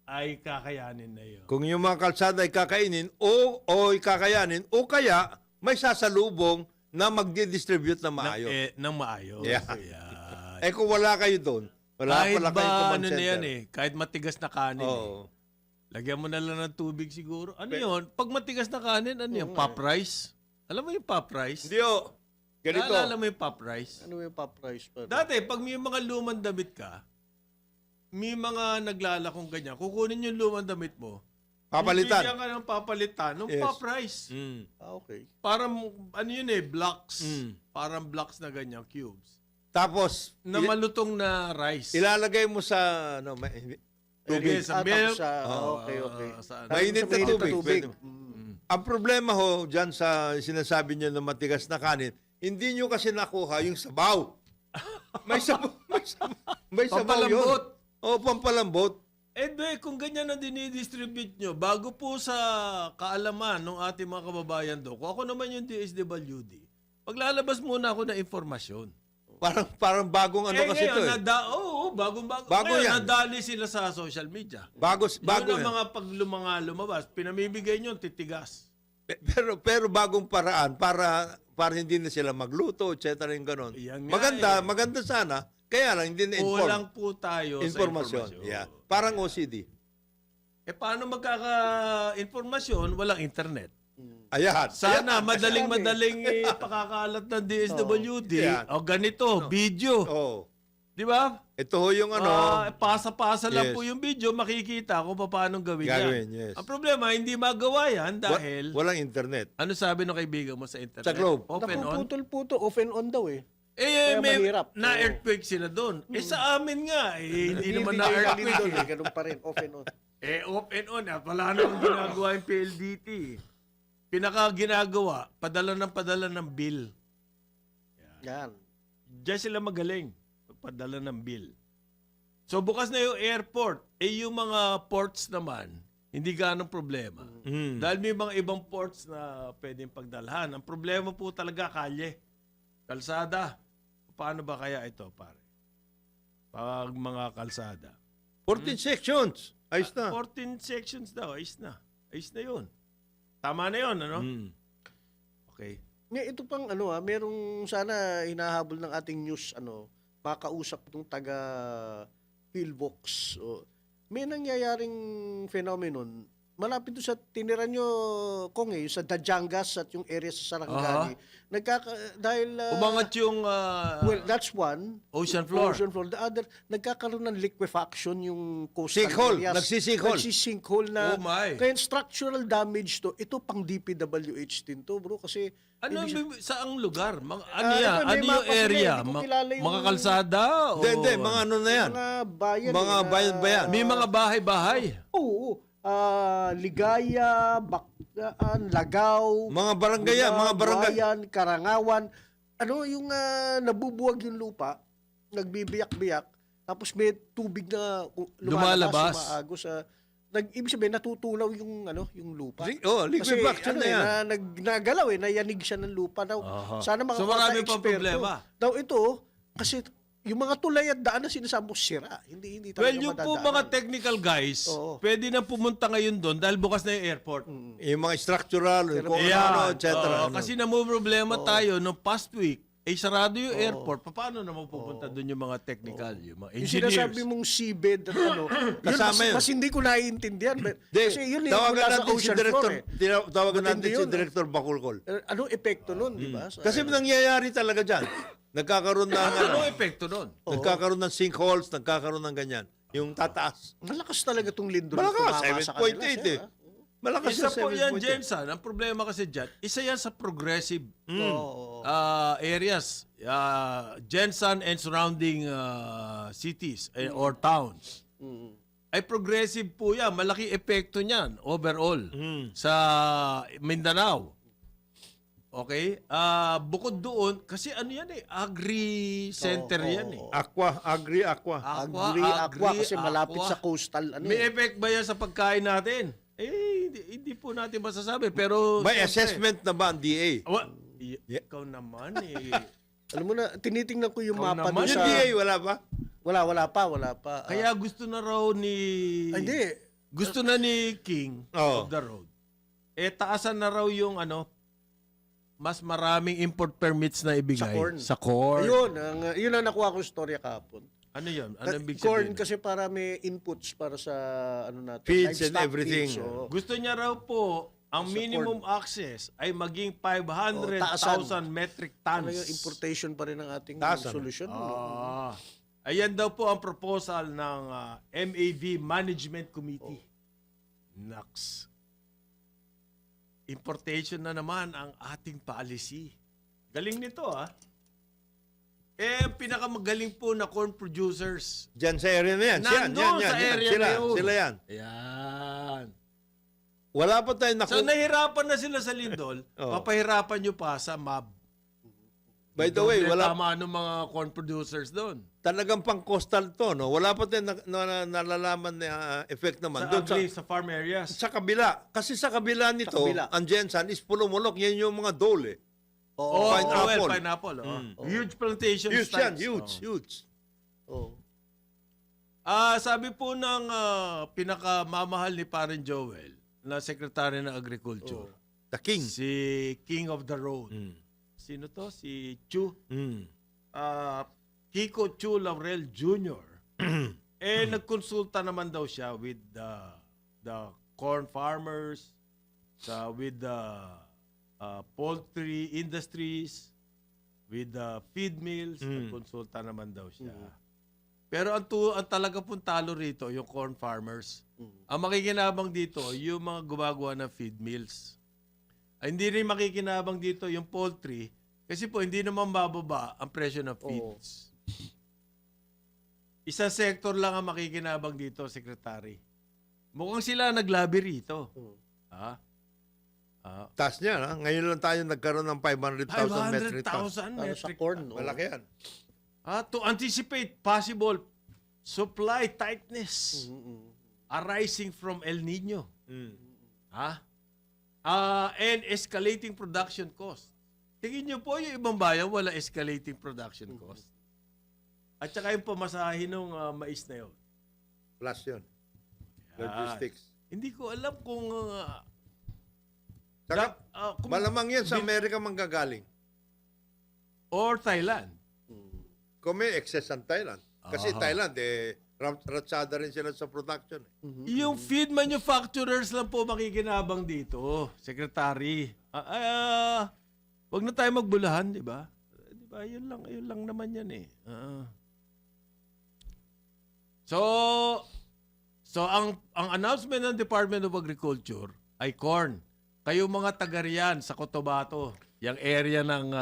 B: ay kakayanin na yun.
D: Kung yung mga kalsada ay kakainin o kakayanin o kaya may sasalubong na magdi-distribute na maayos.
B: Nang maayos.
D: Yeah.
B: Ayan.
D: Kung wala kayo doon, wala
B: Kahit
D: pala kayong
B: ba
D: command
B: ano na
D: center.
B: yan kahit matigas na kanin.
D: Oo.
B: Lagyan mo na lang ng tubig siguro. Ano yun? Pag matigas na kanin, ano yun? Pop rice? Alam mo yung pop rice?
D: Hindi o. Ganito.
B: Naalala mo yung pop rice?
C: Ano yung pop price?
B: Dati, pag may mga lumang damit ka, may mga naglalakong ganyan, kukunin yung lumang damit mo,
D: Papalitan.
B: bibigyan ka ng papalitan ng
D: Yes.
B: pop rice.
C: Okay.
B: Parang, ano yun blocks.
D: Mm.
B: Parang blocks na ganyan, cubes.
D: Tapos,
B: Na malutong na rice.
D: ilalagay mo sa tubig.
B: Lagay sa
C: Tapos
B: milk.
C: okay.
B: Sa,
D: Mainit na
C: Tapos sa
D: tubig. Pwede.
C: Mm.
D: Ang problema ho, dyan sa sinasabi niyo na matigas na kanin, hindi nyo kasi nakuha yung sabaw. May sabaw. May sabaw yun.
B: Pampalambot.
D: Oo, pampalambot.
B: Kung ganyan ang dinidistribute nyo, bago po sa kaalaman ng ating mga kababayan do, kung ako naman yung DSWD, paglalabas muna ako ng informasyon.
D: Parang bagong ano kasi ito eh.
B: Bagong-bago.
D: Bago
B: Ngayon,
D: yan.
B: nadali sila sa social media.
D: Bago
B: Yun
D: yan.
B: ang mga lumabas, pinamimigay nyo, titigas.
D: Pero bagong paraan para hindi na sila magluto, etc. yung ganon.
B: Yan nga
D: Maganda sana. Kaya lang hindi na-inform.
B: Kulang po tayo sa informasyon.
D: Yeah. Parang OCD.
B: Paano magkaka-informasyon? Walang internet.
D: Ayan.
B: Sana
D: Ayan.
B: madaling pakakalat ng DSWD.
D: Yan.
B: O ganito, video.
D: Oh.
B: Di ba?
D: Ito ho yung ano.
B: Pasa-pasa lang
D: Yes.
B: po yung video, makikita kung paano gawin
D: Gagawin,
B: yan.
D: yes.
B: Ang problema, hindi magawa yan dahil...
D: Walang internet.
B: Ano sabi ng kaibigan mo sa internet?
D: Sa Globe.
B: Open on?
C: Napuputol-putol, off and on daw eh.
B: Eh,
C: Kaya
B: may
C: mahirap.
B: na-earthquake sila doon. Eh, sa amin nga, hindi naman na-earthquake.
C: Lindol, eh. Ganun pa rin, off and on.
B: Off and on. At wala namang ginagawa yung PLDT. Pinaka-ginagawa, padala ng bill.
C: Yan.
B: Diyan sila magaling. Padala ng bill. So, bukas na yung airport. Yung mga ports naman, hindi ganong problema. Dahil may mga ibang ports na pwedeng pagdalhan. Ang problema po talaga, kalye. Kalsada. Paano ba kaya ito, pare? Pag mga kalsada.
D: 14 sections. Ayos na.
B: 14 sections daw. Ayos na. Ayos na yun. Tama na yun, ano? Okay.
C: Ito pang merong sana hinahabol ng ating news, makausap itong taga Philvox. May nangyayaring phenomenon. Malapit doon sa tinira nyo, Kong, yung sa Dajangas at yung area sa Sarangani. Dahil...
B: Umangat yung
C: well, that's one.
B: ocean floor.
C: Ocean floor. The other, nagkakaroon ng liquefaction yung coastal
D: Sinkhole.
C: areas.
D: Nagsisinkhole.
C: Nagsisinkhole na.
B: Oh my.
C: Kaya structural damage to, ito pang DPWH din to, bro. Kasi...
B: Ano saang lugar? Ano
C: Ah,
B: yan?
C: ito, may
B: Ano yung
C: mapa sila,
B: area?
C: hindi ko kilala yung-
B: Mga kalsada?
D: Hindi, mga ano na yan.
C: Mga bayan.
D: Mga bayan-bayan.
B: May mga bahay-bahay.
C: Oo. Ligaya, Bakdaan, Lagaw.
D: Mga barangay yan, mga barangay.
C: Buhayan, Karangawan. Yung nabubuwag yung lupa, nagbibiyak-biyak, tapos may tubig na
B: Lumalabas.
C: sumaagos sa... Ibig sabihin, natutulaw yung lupa.
D: Liquefaction na yan.
C: Nagalaw nayanig siya ng lupa. Daw, sana
B: So, marami pang problema.
C: Daw ito, kasi yung mga tulay at daan na sinasabi mo, sira. Hindi talaga
B: Well, yung po
C: madadaanan.
B: mga technical guys,
C: Oo.
B: pwede na pumunta ngayon doon dahil bukas na yung airport.
D: Yung mga structural, yung kung
B: Ayan.
D: ano, etc.
B: Oo, kasi problema tayo no past week, sarado yung airport. Paano na mapupunta doon yung mga technical, yung mga
C: Yung
B: engineers?
C: sinasabi mong seabed at
D: Kasama yun.
C: mas hindi ko naiintindihan. Kasi yun
D: tawagan
C: mula sa
D: natin si
C: ocean
D: Director,
C: floor.
D: tawagan
C: Matindi
D: natin si
C: yun,
D: Director Bakulkol.
C: Anong epekto nun, di ba?
D: Kasi nangyayari talaga dyan. Nagkakaroon ng
B: Anong epekto doon?
D: nagkakaroon ng sinkholes, nagkakaroon ng ganyan. Yung tataas.
C: Malakas talaga itong lindol.
D: Malakas,
C: Tumama sa kanila,
D: 7.8
C: sir,
D: eh. Malakas
B: Isa
D: sa
B: po yan,
D: 7.8.
B: Jensen. Ang problema kasi dyan, isa yan sa progressive
C: Oo.
B: areas. Jensen and surrounding cities or towns. Ay progressive po yan. Malaki epekto niyan overall sa Mindanao. Okay? Bukod doon, kasi ano yan agri-center yan
D: Aqua, agri-aqua.
C: Agri-aqua kasi malapit sa coastal.
B: May effect ba yan sa pagkain natin? Hindi po natin masasabi. Pero
D: May
B: siyempre,
D: assessment na ba ang DA?
B: Ikaw naman
C: Alam mo na, tinitingnan ko yung
B: Ikaw
C: mapa
B: naman.
C: doon
D: Yung
C: sa...
D: DA, wala ba?
C: Wala pa.
B: Kaya gusto na raw ni...
C: Hindi.
B: Gusto na ni King
D: Oo.
B: of the road. Taasan na raw yung mas maraming import permits na ibigay.
C: Sa corn.
B: Ayun.
C: Yun ang nakuha ko storya kahapon.
B: Ano yun? Ano ibig
C: Corn
B: sabihin?
C: kasi para may inputs para sa natin.
D: Feeds and
C: livestock
D: everything.
C: feeds, oo.
B: Gusto niya raw po ang minimum access ay maging 500,000 metric tons.
C: Talaga, importation pa rin ang ating
D: Taasan.
C: solusyon.
B: Ayan daw po ang proposal ng MAV Management Committee. Naks. Importation na naman ang ating policy. Galing nito pinakamagaling po na corn producers.
D: Diyan sa area na yan.
B: Nandun sa area
D: sila,
B: na yun.
D: Sila yan.
B: Ayan.
D: Wala pa tayong
B: So nahirapan na sila sa Lindol,
D: Oo.
B: papahirapan nyo pa sa MAB.
D: By the way,
B: Doble
D: wala
B: tama ng mga corn producers doon.
D: talagang pang coastal to, no? Wala pa tayong nalalaman na effect naman.
B: Sa
D: Doon
B: sa farm areas.
D: sa kabila. Kasi sa kabila nito,
C: kabila.
D: ang Jensen is pulumulok. Yan yung mga dole.
B: Oh,
D: Pineapple.
B: pineapple. Huge plantation
D: Huge yan,
B: sites.
D: huge.
C: Oo.
B: Sabi po ng pinakamamahal ni Paren Joel na Secretary ng Agriculture,
D: The king.
B: si King of the Road. Sino to? Si Chu. Kiko Chu Laurel Jr. Nagkonsulta naman daw siya with the corn farmers, with the poultry industries, with the feed mills, nagkonsulta naman daw siya. Pero ang talaga pong talo rito, yung corn farmers. Ang makikinabang dito, yung mga gumagawa ng feed mills. Ay, hindi rin makikinabang dito yung poultry kasi po hindi naman bababa ang presyo ng feeds. Isang sector lang ang makikinabang dito, Secretary. Mukhang sila naglabi rito. Ha?
D: Taas niya, ha? Ngayon lang tayo nagkaroon ng 500,000 metric tons.
B: 500,000
C: Para sa
B: metric
C: corn,
B: tons.
C: no?
D: Malaki yan.
B: To anticipate possible supply tightness arising from El Nino. And escalating production cost. Tingin niyo po yung ibang bayan wala escalating production cost. At saka yung pamasahe ng mais na yun.
D: Plus yun.
B: Yan.
D: Logistics.
B: Hindi ko alam kung...
D: Saka,
B: kung
D: malamang yan sa Amerika manggagaling.
B: or Thailand.
D: Kung may excess ang Thailand. Kasi Thailand, ratsada rin sila sa production.
B: Yung feed manufacturers lang po makikinabang dito, Secretary. Wag na tayo magbulahan, di ba? Di ba? Yun lang naman yan eh. So ang announcement ng Department of Agriculture ay corn. Kayo mga taga riyan sa Cotabato, yung area ng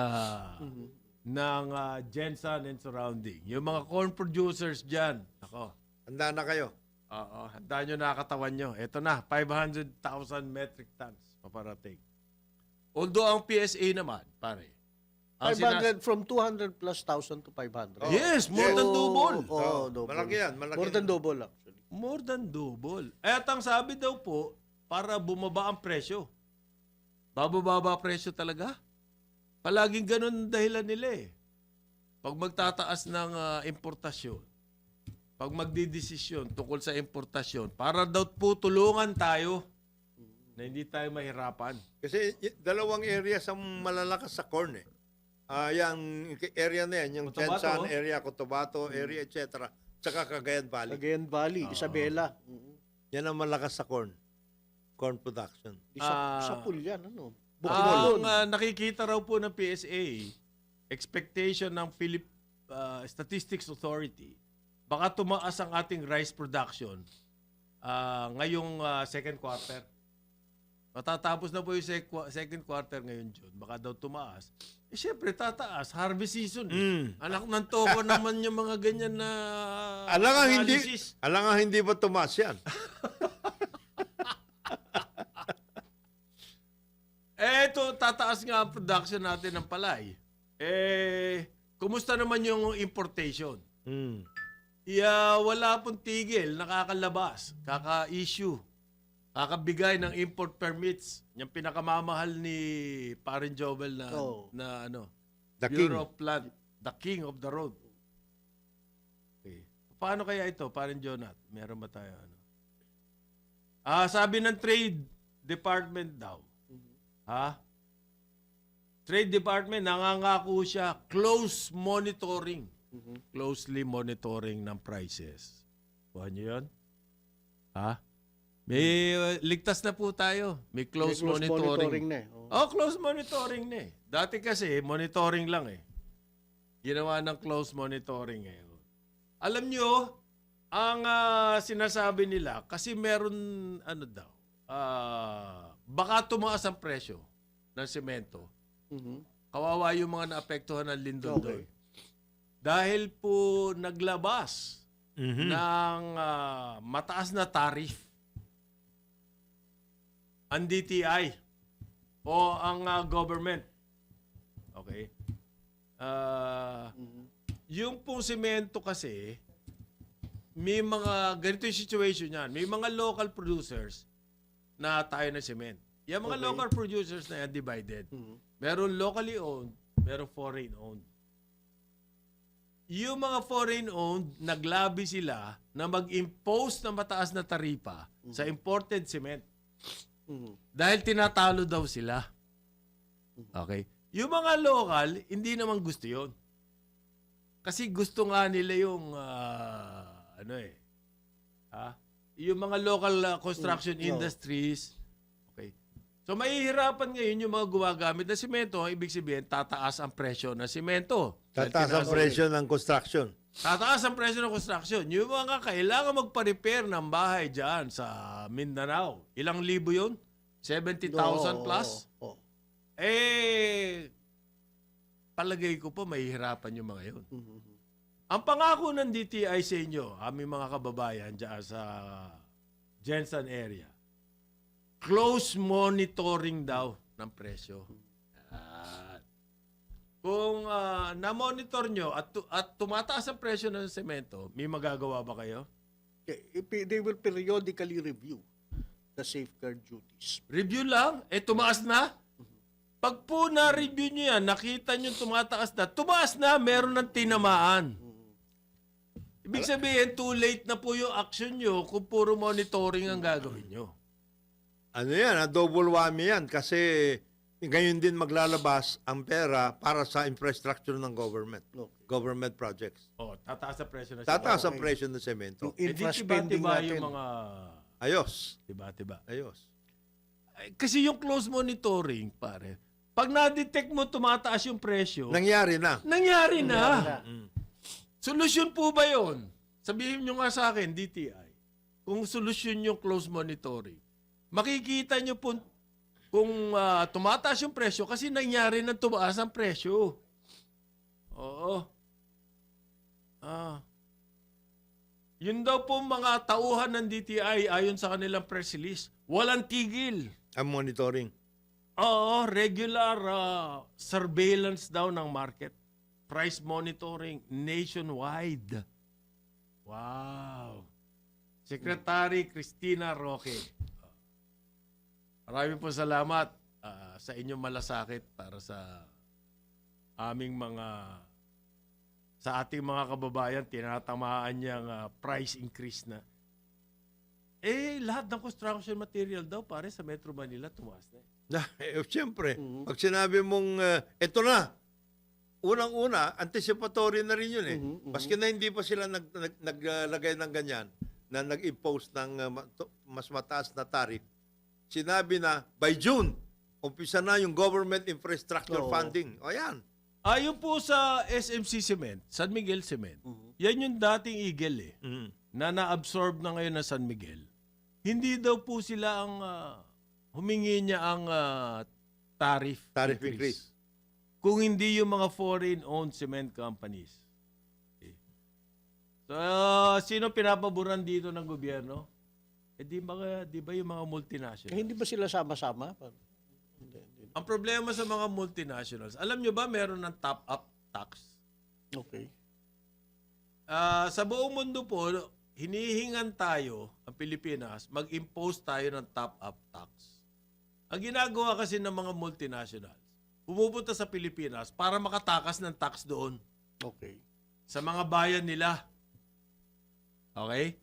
B: Jensen and surrounding. Yung mga corn producers diyan. Ako.
D: Handa na kayo.
B: Oo, handa nyo na katawan nyo. Ito na, 500,000 metric tons paparating. Although ang PSA naman, pare. ang
C: 500 from 200 plus thousand to 500.
B: Yes, more than double.
C: Double.
D: Malaki yan. Malaki
C: More than double actually.
B: More than double. At ang sabi daw po, para bumaba ang presyo. Bababa presyo talaga. Palaging ganun ang dahilan nila eh. Pag magtataas ng importasyon, pag magdidesisyon tungkol sa importasyon, para daw po tulungan tayo na hindi tayo mahirapan.
D: Kasi dalawang area sa malalakas sa corn eh. Yung area na yan, yung
B: Cotabato.
D: Jensen area, Cotabato area, etc. Tsaka Cagayan Valley.
C: Cagayan Valley, Isabela.
D: Yan ang malakas sa corn. Corn production.
C: Sa pool yan, ano?
B: Ang nakikita raw po ng PSA, expectation ng Philippine Statistics Authority, baka tumaas ang ating rice production ngayong second quarter. Matatapos na po yung second quarter ngayon, June. Baka daw tumaas. Eh, syempre, tataas. Harvest season. Anak ng toko naman yung mga ganyan na analysis.
D: Alam nga hindi ba tumaas yan?
B: Eto, tataas nga ang production natin ng palay. Kumusta naman yung importation? Wala pong tigil, nakakalabas, kaka-issue, kakabigay ng import permits. Yung pinakamamahal ni Parin Jovel na
D: The king.
B: Bureau of Plant, the king of the road. Okay. Paano kaya ito, Parin Jonat? Meron ba tayo? Sabi ng Trade Department daw, Trade Department, nangangako siya close monitoring. Closely monitoring ng prices. Kuha niyo yun? May ligtas na po tayo. May close monitoring.
C: na eh.
B: Close monitoring na eh. Dati kasi, monitoring lang eh. Ginawa ng close monitoring eh. Alam nyo, ang sinasabi nila, kasi meron, baka tumaas ang presyo ng semento. Kawawa yung mga naapektuhan ng lindol doon. Dahil po naglabas ng mataas na tariff ang DTI o ang government. Okay? Yung pong semento kasi, may mga, ganito yung situation yan, may mga local producers na tayo ng cement. Yung mga local producers na yan, divided. Meron locally owned, meron foreign owned. Yung mga foreign owned, naglabi sila na mag-impose ng mataas na taripa sa imported cement. Dahil tinatalo daw sila. Okay? Yung mga local, hindi naman gusto yun. Kasi gusto nga nila yung, yung mga local construction industries. Okay. So mahihirapan ngayon yung mga gumagamit ng simento. Ang ibig sabihin, tataas ang presyo ng simento.
D: Tataas ang presyo ng construction.
B: Tataas ang presyo ng construction. Yung mga kailangan magpa-repair ng bahay dyan sa Mindanao. Ilang libo yun? 70,000 plus?
C: Oo.
B: Palagay ko po, mahihirapan yung mga yun. Ang pangako ng DTI sa inyo, aming mga kababayan dyan sa Jensen area, close monitoring daw ng presyo. Kung na-monitor nyo at tumataas ang presyo ng semento, may magagawa ba kayo?
C: They will periodically review the safeguard duties.
B: Review lang? Tumaas na? Pag po na-review nyo yan, nakita nyo tumaas na, meron ng tinamaan. Ibig sabihin, too late na po yung action nyo kung puro monitoring ang gagawin nyo.
D: Ano yan, double whammy yan kasi ngayon din maglalabas ang pera para sa infrastructure ng government.
C: Okay.
D: Government projects.
B: Tataas ang presyo na
D: Tataas ang presyo ng semento.
C: Yung infra-spending
B: tiba-tiba
C: natin.
B: yung mga...
D: Ayos.
B: Tiba-tiba.
D: Ayos.
B: Kasi yung close monitoring, pare, pag na-detect mo tumataas yung presyo,
D: Nangyari na.
B: nangyari na. Solusyon po ba yun? Sabihin nyo nga sa akin, DTI, kung solusyon yung close monitoring, makikita nyo po kung tumataas yung presyo kasi nangyari na tumaas ang presyo. Oo. Yun daw po mga tauhan ng DTI ayon sa kanilang press release. Walang tigil.
D: Ang monitoring.
B: Oo, regular surveillance daw ng market. Price monitoring nationwide. Wow. Secretary Cristina Roque. Maraming po salamat sa inyong malasakit para sa aming sa ating mga kababayan, tinatamaan niyang price increase na. Lahat ng construction material daw, pare, sa Metro Manila, tumaas na.
D: Siyempre, pag sinabi mong, eto na, unang-una, anticipatory na rin yun eh. Maski na hindi pa sila naglagay ng ganyan, na nag-impose ng mas mataas na tariff, sinabi na, by June, umpisa na yung government infrastructure funding. O yan.
B: Ayon po sa SMC Cement, San Miguel Cement, yan yung dating Eagle na na-absorb na ngayon ng San Miguel. Hindi daw po sila ang humingi niya ang tariff
D: Increase.
B: kung hindi yung mga foreign-owned cement companies. Okay. So, sino pinapaboran dito ng gobyerno? Di ba yung mga multinational?
C: Hindi ba sila sama-sama?
B: Ang problema sa mga multinationals, alam nyo ba meron ng top-up tax?
C: Okay.
B: Sa buong mundo po, hinihingan tayo, ang Pilipinas, mag-impose tayo ng top-up tax. Ang ginagawa kasi ng mga multinationals, pumupunta sa Pilipinas para makatakas ng tax doon
C: Okay.
B: sa mga bayan nila. Okay?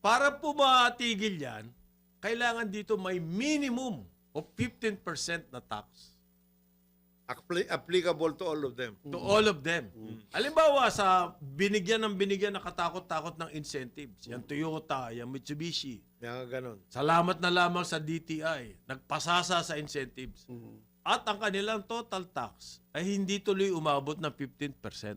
B: Para po matigil yan, kailangan dito may minimum of 15% na tax.
D: Applicable to all of them.
B: To all of them. Halimbawa, sa binigyan na katakot-takot ng incentives, yung Toyota, yung Mitsubishi,
D: Yung ganon.
B: salamat na lamang sa DTI, nagpasasa sa incentives. At ang kanilang total tax ay hindi tuloy umabot ng 15%.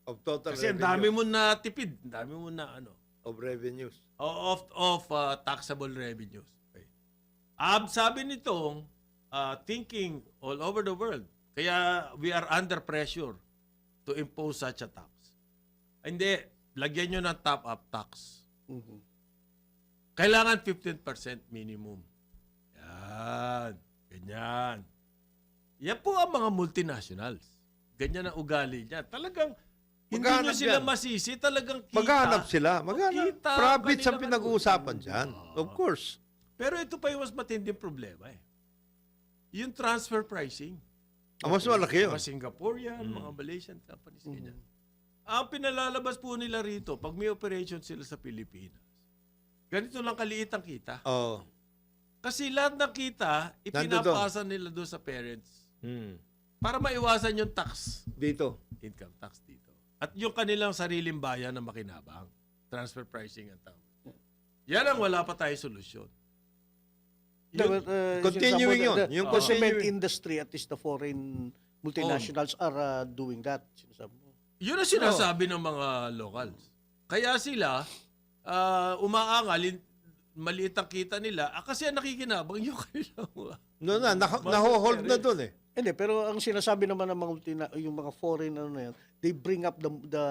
D: Of total
B: Kasi ang
D: revenue.
B: dami mo na tipid, ang dami mo na
D: Of revenues.
B: of taxable revenues. Okay. Sabi nitong thinking all over the world, kaya we are under pressure to impose such a tax. Hindi, lagyan nyo ng top-up tax. Kailangan 15% minimum. Yan. Ganyan. Yan po ang mga multinationals. Ganyan ang ugali niya. Talagang hindi nyo
D: Maghanap
B: sila
D: yan.
B: masisi. Talagang kita.
D: Maghanap sila. Maghanap.
B: Kita,
D: Profits ang
B: kanilang
D: pinag-uusapan dyan. Of course.
B: Pero ito pa yung mas matinding problema eh. Yung transfer pricing.
D: Mas malaki yun.
B: Mga Singaporean, mga Malaysian companies, ganyan. Ang pinalalabas po nila rito, pag may operation sila sa Pilipinas, ganito lang kaliit ang kita.
D: Oo.
B: Kasi lahat ng kita, ipinapasa nila doon sa parents para maiwasan yung tax,
D: Dito.
B: income tax dito. At yung kanilang sariling bayan na makinabang. Transfer pricing ang tawag. Yan ang wala pa tayo solusyon.
D: Continuing yun. Yung
C: The cement
D: continuing.
C: industry, at least the foreign multinationals are doing that. Sinasabi mo.
B: Yun ang sinasabi ng mga locals. Kaya sila, umaangal, maliit ang kita nila, kasi ang nakikinabang yung kanilang
D: No na, naho-hold na doon eh.
C: Hindi, pero ang sinasabi naman ng mga yung mga foreign they bring up the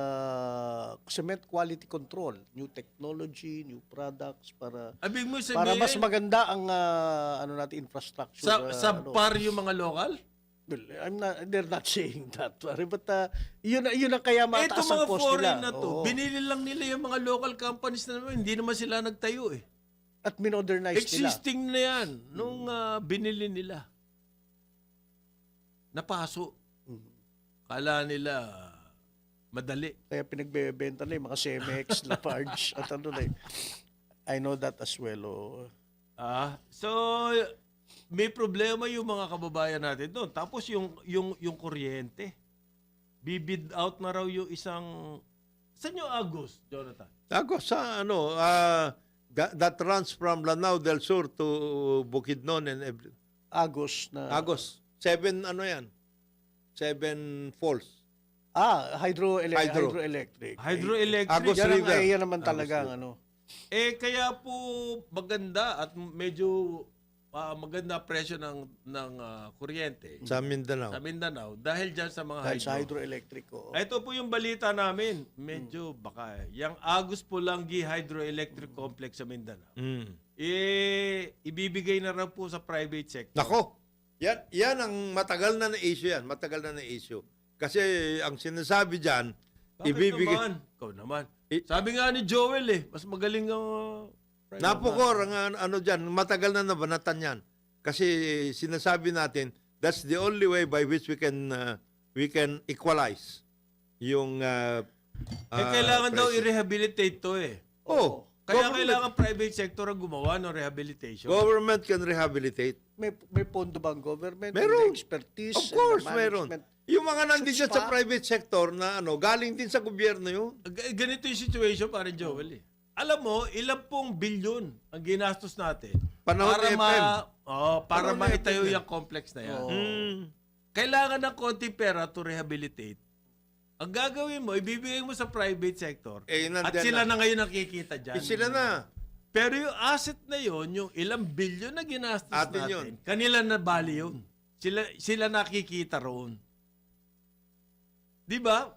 C: cement quality control, new technology, new products para
B: Abig mo
C: para mas
B: sabihin,
C: maganda ang natin infrastructure.
B: sa par yung mga local?
C: Well, they're not saying that, pare, but yun ang kaya mataas
B: Ito
C: ang
B: mga
C: cost
B: foreign
C: nila.
B: na to,
C: Oo.
B: binili lang nila yung mga local companies na naman, hindi naman sila nagtayo eh.
C: At minodernize nila.
B: Existing na yan nung binili nila. Napaso. Kala nila madali.
C: Kaya pinagbebenta na yung mga Cemex, Lafarge, at I know that as well. Oh.
B: So may problema yung mga kababayan natin doon. Tapos yung kuryente. Bibid out na raw yung isang saan yung Agos, Jonathan?
D: Ako sa that runs from Lanao del Sur to Bukidnon and everything.
C: Agos na...
D: Agos. 7 falls.
C: Hydroelectric.
B: Hydroelectric.
D: Agos
C: Yan ang
D: River.
C: yan naman talaga ang
B: Kaya po maganda at medyo maganda presyo ng kuryente
D: Sa Mindanao.
B: sa Mindanao dahil dyan sa mga
C: dahil sa
B: hydro.
C: hydroelectric. Oh.
B: Ito po yung balita namin. Medyo baka yung Agus Pulangi Hydroelectric Complex sa Mindanao. Ibibigay na raw po sa private sector.
D: Nako. Yan ang matagal na issue yan. Matagal na issue. Kasi ang sinasabi diyan,
B: Bakit
D: ibibigay
B: naman? Ikaw naman. Sabi nga ni Joel mas magaling ang private.
D: Napukor ang diyan, matagal na nabanatan yan. Kasi sinasabi natin, that's the only way by which we can equalize yung
B: kailangan daw
D: presyo.
B: i-rehabilitate to
D: Oh,
B: Kaya kailangan private sector ang gumawa ng rehabilitation.
D: government can rehabilitate.
C: May pondo ba ang government?
D: Meron.
C: May expertise?
D: Of course,
C: and
D: meron.
C: management?
D: Yung mga nandiyan
C: Spa?
D: sa private sector na galing din sa gobyerno yun.
B: Ganito yung situation, parang Joel Alam mo, ilang pong bilyon ang ginastos natin
D: Panahon
B: para
D: ni FM.
B: para
D: Panahon ni
B: maitayo
D: FM.
B: yung complex na yan.
D: Mm.
B: Kailangan ng konting pera to rehabilitate. Ang gagawin mo, ibibigay mo sa private sector at
D: Nandyan
B: sila na ngayon nakikita dyan.
D: Sila na.
B: Pero yung asset na yon, yung ilang bilyon na ginastos
D: Atin
B: natin,
D: yun.
B: kanila na bali yun. Sila nakikita roon. Di ba?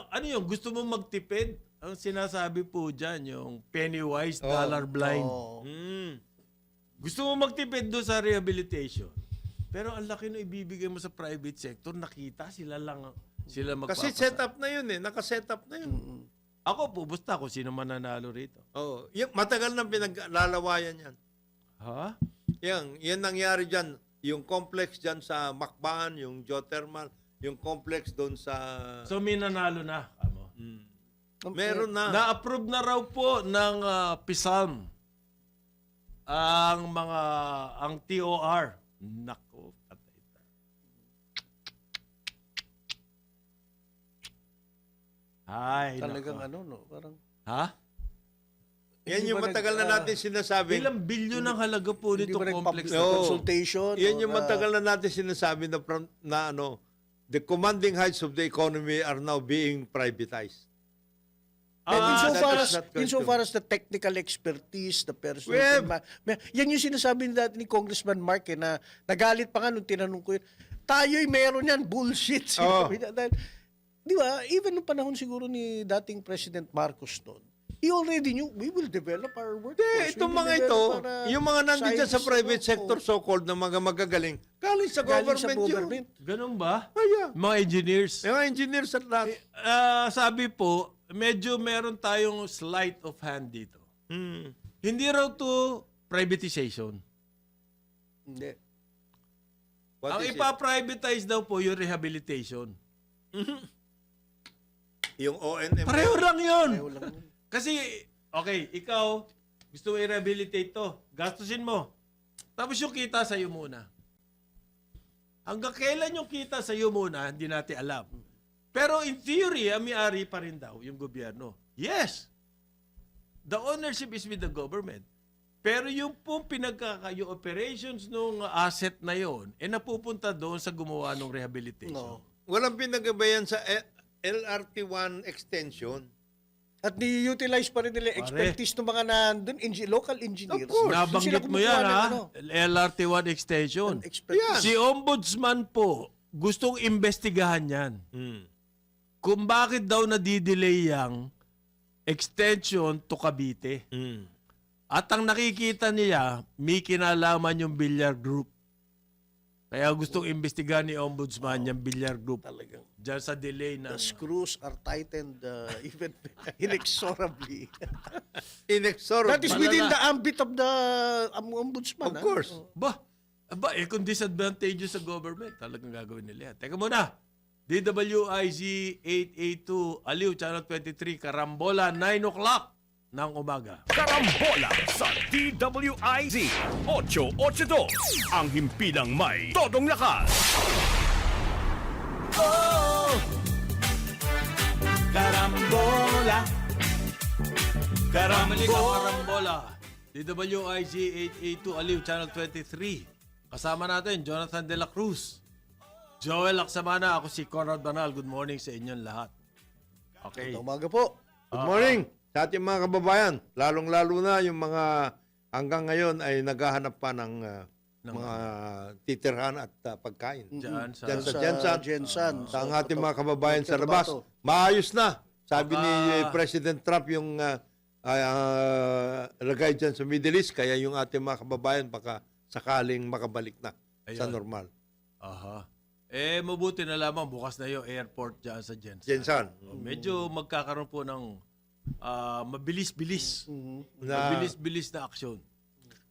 B: Ano yun? Gusto mo magtipid? Ang sinasabi po dyan, yung penny wise, dollar blind.
C: Oh.
B: Gusto mo magtipid doon sa rehabilitation. Pero ang laki na ibibigay mo sa private sector, nakita sila magpapasa.
D: Kasi set up na yun naka-set up na yun.
B: Ako po, basta kung sino man nanalo rito.
D: Oh, matagal nang pinaglalawayan yan.
B: Ha?
D: Yan nangyari dyan. Yung complex dyan sa Macban, yung geothermal, yung complex doon sa...
B: So may nanalo na. Amo.
D: Meron na.
B: Na-approve na raw po ng PISALM ang TOR. Nako, patay na. Ay,
C: Talagang
B: nako.
C: parang...
B: Ha?
D: Yan
C: Hindi
D: yung
C: ba
D: matagal na natin sinasabi.
B: Ilang bilyon ang halaga po
C: Hindi
B: nito
C: ba
B: complex
C: nag-public
B: na to?
C: consultation?
D: Yan yung
C: or,
D: matagal na natin sinasabi na the commanding heights of the economy are now being privatized.
C: Insofar as the technical expertise, the personal...
D: Well,
C: yan yung sinasabi natin ni Congressman Mark na nagalit pa nga nung tinanong ko yun. Tayo'y meron yan, bullshit. Sinabi niya. Dahil, di ba, even nung panahon siguro ni dating President Marcos noon, he already knew, we will develop our workforce.
D: Itong mga ito, yung mga nandito sa private sector so-called na mga magagaling, galing sa government yun.
B: Ganun ba?
D: Kaya,
B: Mga engineers.
D: yung mga engineers at lahat.
B: Sabi po, medyo meron tayong sleight of hand dito. Hindi raw to privatization.
C: Hindi.
D: What
B: Ang
D: is it?
B: ipa-privatize daw po yung rehabilitation.
D: Yung ONM.
B: Pareho lang yun.
C: Ayaw lang yun.
B: Kasi, okay, ikaw, gusto mo i-rehabilitate to, gastusin mo. Tapos yung kita sa'yo muna. Hanggang kailan yung kita sa'yo muna, hindi natin alam. Pero in theory, ang may-ari pa rin daw yung gobyerno. Yes! The ownership is with the government. Pero yung pong yung operations nung asset na yon, napupunta doon sa gumawa ng rehabilitation.
C: No.
D: Walang pinagabayan sa LRT1 extension.
C: At ni-utilize pa rin nila
B: Pare.
C: expertise ng mga nandun, local engineers.
D: Of course.
C: Doon sila
B: Nabanggit mo
C: kumukuha
B: yan,
C: ng
B: ha?
C: ano,
B: LRT1 extension.
C: expertise.
D: Yan.
B: Si Ombudsman po, gustong investigahan yan. Kung bakit daw nadidelay yang extension to Cavite. At ang nakikita niya, may kinalaman yung Villar Group. Kaya gustong imbestigahan ni Ombudsman yung Villar Group.
C: Talagang.
B: Diyan sa delay na.
C: The screws are tightened even inexorably.
D: Inexorable.
C: That is within the ambit of the ombudsman.
D: Of course.
B: Ba, kung disadvantageous sa government, talagang gagawin nila yan. Teka muna. DWIZ 882, Aliw, Channel 23, Karambola, 9 o'clock ng umaga.
A: Karambola sa DWIZ 882. Ang himpilang may todong lakas. Oh! Karambola.
B: Kamali ka,
A: Karambola.
B: Karambola. DWIZ 882, Aliw, Channel 23. Kasama natin, Jonathan De La Cruz. Joel Laksamana, ako si Conrad Banal. Good morning sa inyong lahat. Okay.
C: Umaga po.
D: Good morning sa ating mga kababayan. Lalong-lalo na yung mga hanggang ngayon ay naghahanap pa ng mga titirhan at pagkain.
B: Diyan sa...
D: Diyan sa Jensen.
C: Jensen.
D: Sa ang ating mga kababayan sa
C: Cotabato.
D: labas. Maayos na. Sabi ni
B: Baka-
D: President Trump yung lagay dyan sa Middle East. Kaya yung ating mga kababayan baka sakaling makabalik na sa
B: Ayun.
D: normal.
B: Aha. Mabuti na lamang bukas na yung airport dyan sa Jensen.
D: Jensen.
B: Medyo magkakaroon po ng mabilis-bilis.
D: Na,
B: Mabilis-bilis na aksyon.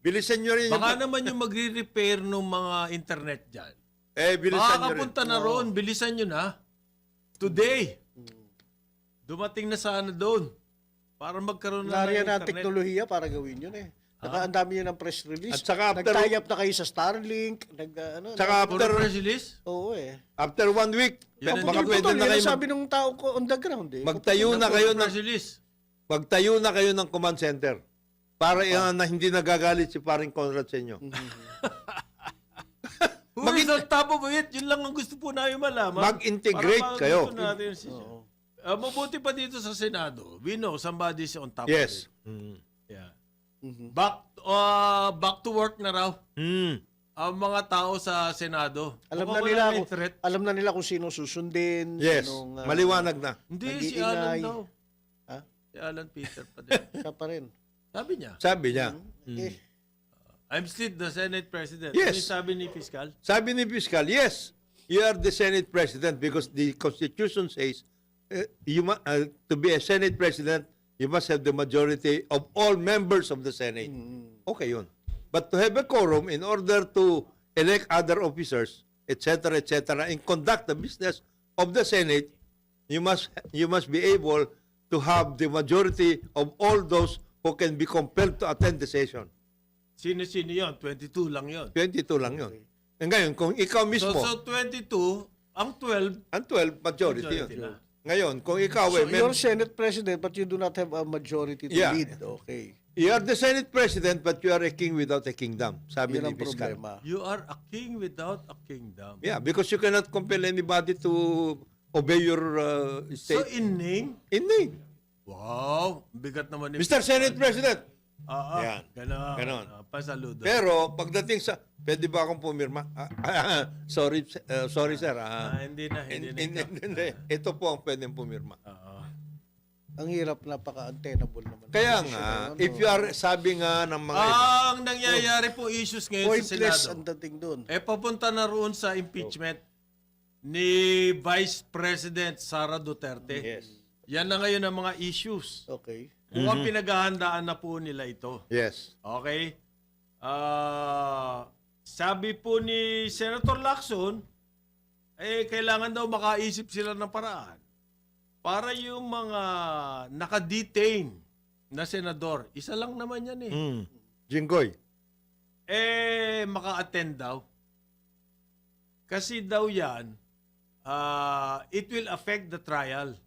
D: bilisan nyo rin.
B: Baka naman yung magre-repair ng mga internet dyan.
D: Bilisan nyo rin.
B: Makakapunta na roon. Bilisan nyo na. Today. Dumating na sana doon. Para magkaroon na
C: Nariyan
B: ng
C: na
B: internet.
C: teknolohiya para gawin yun eh. Ang dami yun ng press release.
D: At saka after-
C: Nag-tie up na kayo sa Starlink.
D: Tsaka
B: Puro
D: after,
B: press release?
C: Oo eh.
D: after 1 week,
B: Yan ang
D: baka
B: totoo,
D: pwede na
C: Yun
D: kayo
C: ang sabi ng tao ko on the ground eh.
D: magtayo na kayo ng
B: Press release.
D: magtayo na kayo ng command center para na hindi nagagalit si paring Conrad sa inyo.
B: Who is on top of it? Yun lang ang gusto po namin malaman.
D: Mag-integrate
B: Para
D: kayo.
B: gusto natin mabuti pa dito sa Senado. We know somebody is on top
D: Yes.
B: of it. Yeah. Back to work na raw ang mga tao sa Senado.
C: Alam
B: Mukhang
C: na nila
B: wala may
C: kung
B: threat.
C: alam na nila kung sino susundin,
D: Yes.
C: sinong,
D: Maliwanag na.
B: Hindi, si
C: nag-iingay.
B: Alan daw.
C: Ha?
B: Si Alan Peter pa din.
C: Siya pa rin.
B: Sabi niya,
D: Sabi niya.
C: Eh,
B: I'm still the Senate President.
D: Yes.
B: Ano yung sabi ni Fiscal?
D: Sabi ni Fiscal, yes, you are the Senate President because the Constitution says to be a Senate President, you must have the majority of all members of the Senate. Okay yun. But to have a quorum in order to elect other officers, etc., and conduct the business of the Senate, you must be able to have the majority of all those who can be compelled to attend the session.
B: Sino-sino yun? 22 lang yun.
D: 22 lang yun. And ngayon, kung ikaw mismo,
B: So 22, ang 12,
D: ang 12, majority
B: Majority
D: yun.
B: na.
D: Ngayon, kung ikaw
C: so
D: ay
C: you're Senate President but you do not have a majority to
D: Yeah.
C: lead. Okay.
D: you are the Senate President but you are a king without a kingdom, sabi
C: Yun
D: ni
C: ang
D: Fiscal.
C: problema.
B: you are a king without a kingdom.
D: Yeah, because you cannot compel anybody to obey your
B: So
D: state.
B: in name,
D: In name.
B: wow, bigat naman ni
D: Mr. Senate President.
B: Yan.
D: Ganon.
B: Ganon. Pasaludo.
D: Pero pagdating sa, pwede ba akong pumirma? Sorry, sir.
B: Hindi na.
D: Hindi. Ito po ang pwedeng pumirma.
B: Oo.
C: Ang hirap, napaka-untenable naman.
D: Kaya nga, if you are, sabi nga ng mga
B: Ang nangyayari po issues ngayon sa
C: pointless
B: Senado.
C: ang dating doon.
B: Papunta na roon sa impeachment ni Vice President Sara Duterte.
D: Yes.
B: Yan na ngayon ang mga issues.
C: Okay.
B: Mukhang pinaghahandaan na po nila ito.
D: Yes.
B: Okay? Sabi po ni Senator Lacson, kailangan daw makaisip sila ng paraan para yung mga naka-detain na senador, isa lang naman yan
D: Jinggoy.
B: maka-attend daw. Kasi daw yan, it will affect the trial.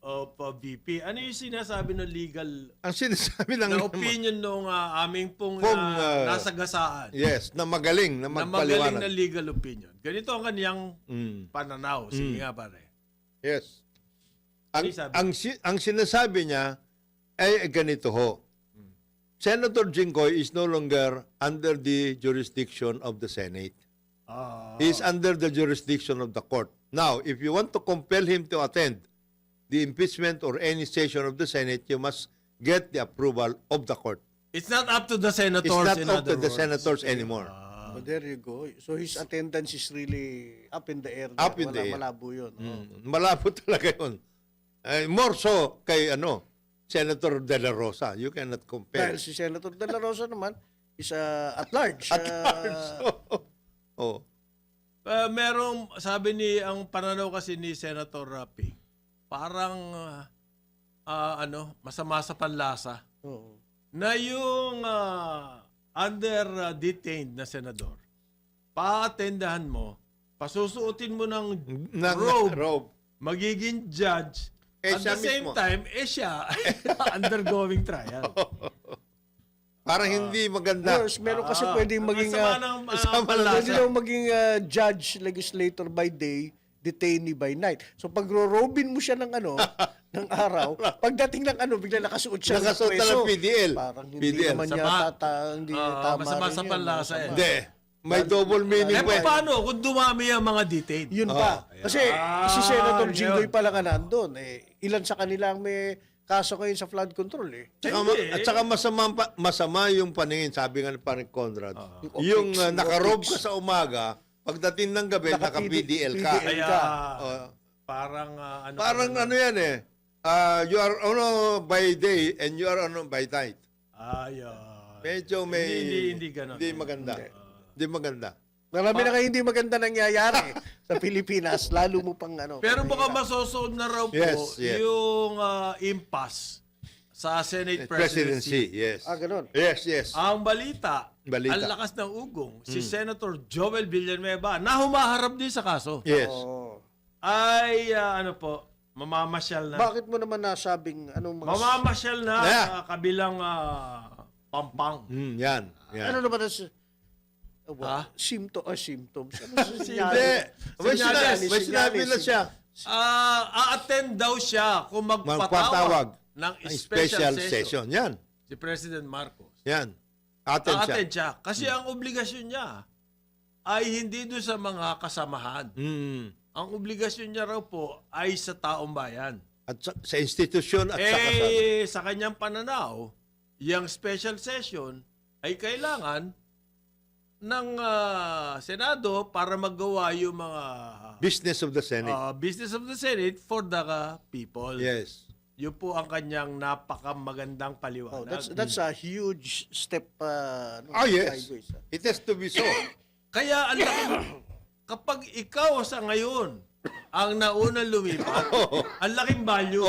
B: of VP. Ano yung sinasabi ng legal
D: Ang sinasabi lang
B: na opinion nung aming pong nasagasaan?
D: yes, na magaling, na
B: Na magaling na
D: magpaliwanag.
B: legal opinion. Ganito ang kaniyang
D: Mm.
B: pananaw. Sige nga pare.
D: Yes. Ang,
B: Ano sabi?
D: ang sinasabi niya ay ganito ho. Senator Jinggoy is no longer under the jurisdiction of the Senate. He is under the jurisdiction of the court. Now, if you want to compel him to attend the impeachment or any session of the Senate, you must get the approval of the court.
B: It's not up to the senators.
D: It's not
B: in
D: up to
B: other
D: the
B: words.
D: senators anymore.
C: Oh, there you go. So his attendance is really up in the air.
D: Up in the air.
C: Malabo yun.
D: Malabo talaga yun. More so kay Senator De La Rosa. You cannot compare.
C: Dahil si Senator De La Rosa naman is at large.
D: Oh.
B: Merong, sabi ang pananaw kasi ni Senator Rapi, parang, masama sa panlasa.
C: Oo.
B: Na yung under-detained na senador, pa-attendahan mo, pasusuotin mo ng robe, magiging judge, at
D: siya
B: the same
D: mismo.
B: time, siya undergoing trial.
D: Parang hindi maganda.
C: Yes, meron kasi pwedeng maging
B: Masama ng
C: pwede
B: panlasa.
C: daw maging judge, legislator by day, detainee by night. So pag robin mo siya ng ng araw, pagdating ng bigla nakasuot siya ng
D: Nakasuot na ng
C: preso.
D: PDL.
C: Parang hindi
D: PDL.
C: naman
B: Sama.
C: yata hindi tama
B: masama
C: rin
B: sa
C: yun,
B: panlasa
C: masama.
D: Hindi. May double meaning
B: Eh,
D: pa.
B: paano kung dumami ang mga detained?
C: Yun pa. Kasi si Senator Jinggoy pala nga nandun. Ilan sa kanila ang may kaso ngayon sa flood control
D: At saka masama yung paningin, sabi nga ni Parang Conrad.
C: Yung
D: Yung
C: optics,
D: nakarob
C: optics.
D: ka sa umaga, pagdating ng gabi, naka-PDL ka.
C: PDL.
B: Kaya,
D: Oh.
B: parang,
D: Parang yan eh. You are by day and you are by night. Medyo may...
B: Hindi ganun.
D: Hindi maganda. Hindi maganda.
C: Marami na kayo hindi maganda nangyayari sa Pilipinas, lalo mo pang
B: Pero baka masosolve na raw po
D: Yes, yes.
B: yung impasse sa Senate
D: Presidency,
B: presidency.
D: yes.
C: ganun.
D: Yes, yes.
B: Ang balita,
D: Balita.
B: ang lakas ng ugong, si Senator Joel Villanueva, na humaharap din sa kaso,
D: Yes.
C: Oo.
B: ay mamamasyal na.
C: Bakit mo naman nasabing anong mga...
B: Mamamasyal na
D: Yeah.
B: sa kabilang Pampang.
D: Yan. Yan.
C: Ano naman ang... symptoms. Ano
D: Hindi. May sinabi na siya.
B: A-attend daw siya kung
D: Magpatawag
B: magpatawag ng
D: Ang
B: special session.
D: Yan.
B: Si President Marcos.
D: Yan. Attend siya.
B: A-attend siya. Kasi ang obligasyon niya ay hindi doon sa mga kasamahan. Ang obligasyon niya raw po ay sa taong bayan.
D: At sa institusyon at sa kasal.
B: Sa kanyang pananaw, yung special session ay kailangan ng Senado para magawa yung mga
D: Business of the Senate.
B: business of the Senate for the people.
D: Yes.
B: Yun po ang kanyang napakamagandang paliwanag.
C: That's a huge step.
D: Yes.
C: sideways,
D: It has to be so.
B: Kaya ang laki, kapag ikaw sa ngayon ang naunang lumipat, ang laking value.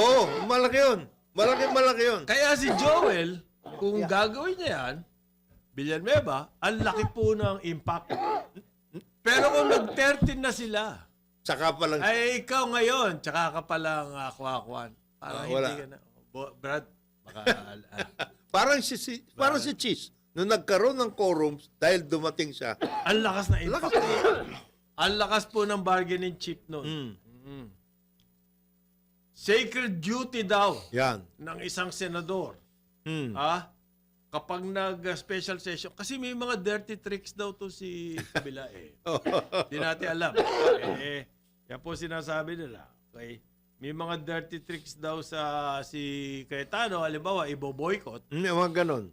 D: Malaki yun. Malaki yun.
B: Kaya si Joel, kung gagawin niya yan, Villanueva, ang laki po ng impact. Pero kung nag-13 na sila,
D: Saka pa lang.
B: ay ikaw ngayon, tsaka ka palang kuha-kuhan. Parang
D: wala.
B: hindi ka na. Brad, baka...
D: Parang si Cheese. Nung nagkaroon ng quorum dahil dumating siya.
B: ang lakas na impact. Ang lakas po ng bargaining chip noon. Sacred duty daw
D: Yan.
B: ng isang senador. Kapag nag-special session, kasi may mga dirty tricks daw to si kabila Hindi natin alam. Yan po sinasabi nila. Okay? May mga dirty tricks daw si Cayetano, halimbawa, ibo-boycott.
D: Mga ganon.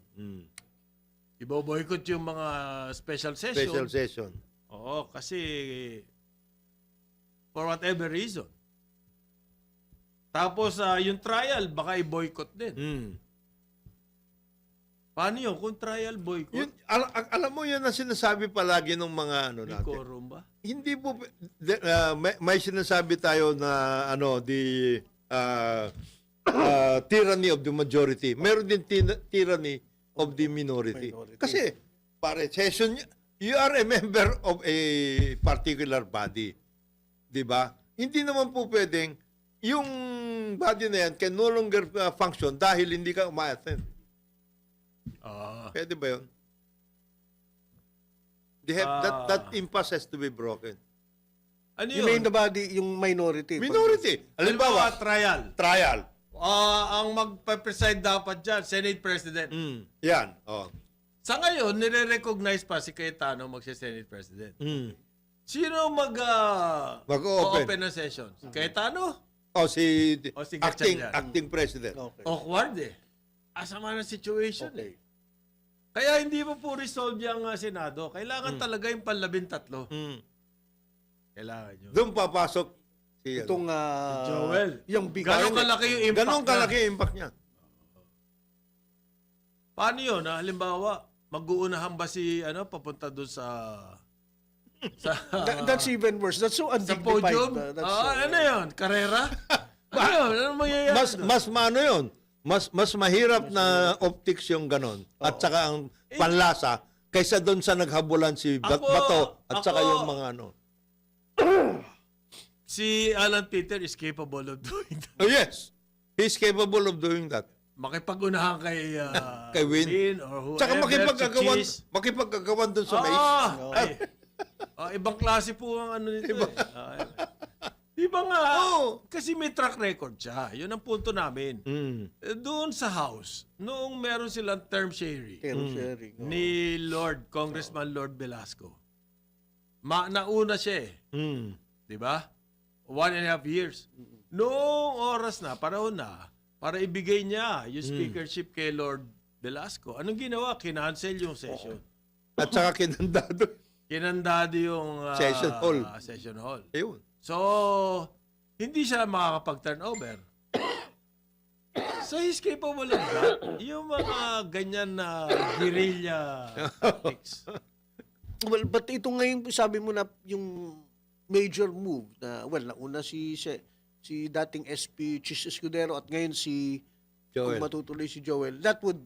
B: Ibo-boycott yung mga special session.
D: Special session.
B: Oo, kasi for whatever reason. Tapos yung trial, baka i-boycott din. Paano yun? Kung trial boycott,
D: Yun, alam mo yun ang sinasabi palagi ng mga
B: may
D: natin.
B: quorum ba?
D: Hindi po may sinasabi tayo na the tyranny of the majority. Meron din tyranny of the minority. Kasi pare session you are a member of a particular body. 'Di ba? Hindi naman po pwedeng yung yung body na yan can no longer function dahil hindi ka umaattend. Pwede ba yun? They have, that impasse has to be broken.
B: Ano
C: You mean
B: yun?
C: the body, yung minority.
D: Minority.
B: Halimbawa,
D: Halimbawa,
B: trial.
D: trial.
B: Ang magpa-preside dapat dyan, Senate President.
D: Yan. Oh.
B: Sa ngayon, nire-recognize pa si Cayetano magsi-Senate President. Sino
D: Mag-o-open.
B: open ng session? Si Cayetano?
D: Oh, si
B: si
D: acting
B: Gatchalian.
D: acting president.
C: Okay.
B: Awkward eh. Asama ng situation
C: Okay.
B: eh. Kaya hindi mo po resolve yung Senado. Kailangan talaga yung panlabintatlo. Kailangan yun.
D: Doon papasok si
C: Itong
B: Joel.
C: yung big
B: Ganon kalaki yung impact
D: Ganun kalaki yung impact niya.
B: Paano yun? Halimbawa, mag-uunahan ba si papunta doon sa
C: That's even worse. That's so
B: sa
C: undignified.
B: podium? Ano yun? Karera? Ano yun? Ano mangyayari?
D: Mas maano yun? Mas mahirap na optics yung ganon. At saka ang panlasa kaysa doon sa naghabulan si Bato at saka yung mga ano.
B: Si Alan Peter is capable of doing that.
D: Oh yes. He's capable of doing that.
B: Makipag-unahan kay
D: Kay Win.
B: or whoever.
D: Tsaka
B: si Cheese.
D: makipagkagawan doon sa mais.
B: Ibang klase po ang ano nito eh. Iba nga. Kasi may track record siya. Yun ang punto namin. Doon sa House, noong meron silang term sharing
C: sharing.
B: ni Congressman Lord Velasco, nauna siya eh. Di ba? 1.5 years. Noong oras na, panahon na, para ibigay niya yung speakership kay Lord Velasco, anong ginawa? Kinancel yung session.
D: At saka kinandado.
B: Kinandado yung session hall.
D: Ayun.
B: So, hindi siya makakapag-turnover. So, he's capable of that. Yung mga ganyan na guerrilla tactics.
C: Well, but ito ngayon, sabi mo na yung major move na, nauna si dating SP Chis Escudero at ngayon
D: Joel.
C: kung matutuloy si Joel, that would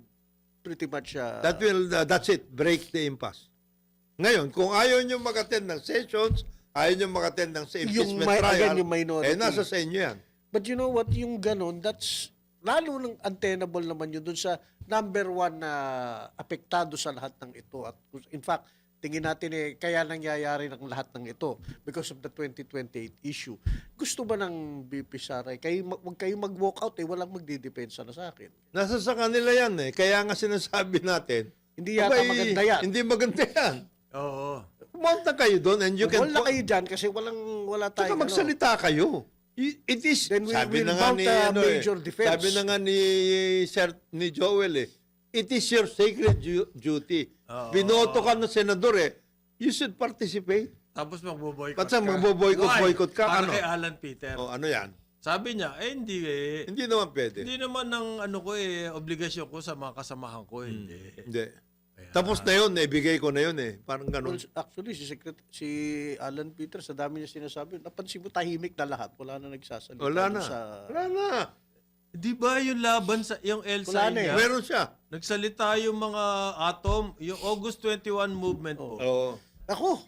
C: pretty much
D: That's it. Break the impasse. Ngayon, kung ayaw nyo mag-attend ng sessions, ayaw nyo mag-attend ng impeachment trial,
C: yung minority.
D: nasa sa inyo yan.
C: But you know what, yung ganon, that's lalo ng untenable naman yun dun sa number one na apektado sa lahat ng ito. At in fact, tingin natin kaya nangyayari ng lahat ng ito because of the 2028 issue. Gusto ba ng BP Sara, huwag kayo mag-walk out, walang magdidepensa na sa akin.
D: Nasa sa kanila yan eh. Kaya nga sinasabi natin,
C: Hindi yata maganda yan.
D: Hindi maganda yan.
B: Oo.
D: Pumunta kayo doon and you can...
C: Wala kayo dyan kasi wala
D: Tsaka
C: tayong
D: magsalita kayo. It is,
C: Then we
D: sabi
C: will
D: na nga
C: mount
D: ni,
C: a major defense.
D: sabi na nga ni Joel it is your sacred duty. Binoto ka ng senador you should participate.
B: Tapos magbo-boycott
D: Ba't sa magbo-boycott ka?
B: Para
D: Ano?
B: kay Alan Peter.
D: O ano yan?
B: Sabi niya, hindi
D: Hindi naman pwede.
B: Hindi naman ng obligasyon ko sa mga kasamahan ko.
D: Hindi. Tapos na yun, ibigay ko na yun Parang ganun.
C: Well, actually, si Alan Peter, sa dami niya sinasabi, napansin mo tahimik na lahat. Wala na nagsasalita.
D: Wala na. Wala na.
B: Di ba yung laban sa yung
C: Wala
B: LSI
C: na
B: niya?
D: Meron siya.
B: Nagsalita yung mga atom, yung August 21 movement po.
D: Oo.
C: Ako,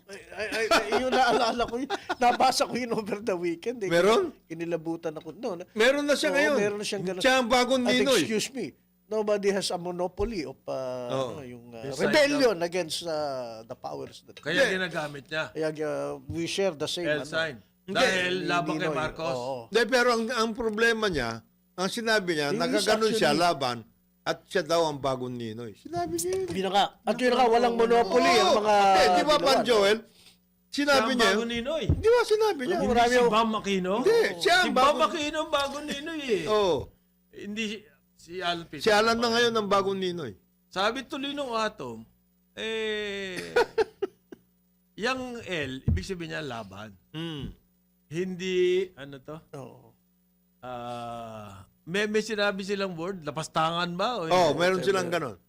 C: yun naalala ko yun. Nabasa ko yun over the weekend.
D: Meron?
C: Inilabutan ako. No,
D: Meron na siya
C: Oo,
D: ngayon.
C: meron na siyang ganun.
D: Siya ang bagong
C: At
D: Ninoy.
C: excuse me, nobody has a monopoly of yung
B: Yes,
C: rebellion against the powers.
B: Kaya ginagamit niya.
C: Kaya we share the same.
B: L sign. Dahil laban kay
C: Ninoy.
B: Marcos.
C: Oo.
D: Hindi, pero ang problema niya, ang sinabi niya,
C: He is
D: nagaganon siya
C: actually-
D: laban at siya daw ang bagong Ninoy. Sinabi niya yun.
C: Yun na nga. At yun na nga, walang monopoly ang mga...
D: Di ba, Pan Joel? Sinabi niya,
B: Bago Ninoy.
D: di ba sinabi niya?
B: Hindi si Bam Aquino?
D: Hindi, siya
B: Si
D: ang
B: Bam
D: bagong...
B: Aquino ang bago Ninoy
D: Oo.
B: Hindi si Alan Peter.
D: Si Alan na ngayon ang bagong Ninoy.
B: Sabi tuloy nung atom, yung L, ibig sabihin niya laban. Hindi, ano to?
C: Oo.
B: May sinabi silang word, lapastangan ba?
D: Oh, meron silang ganon.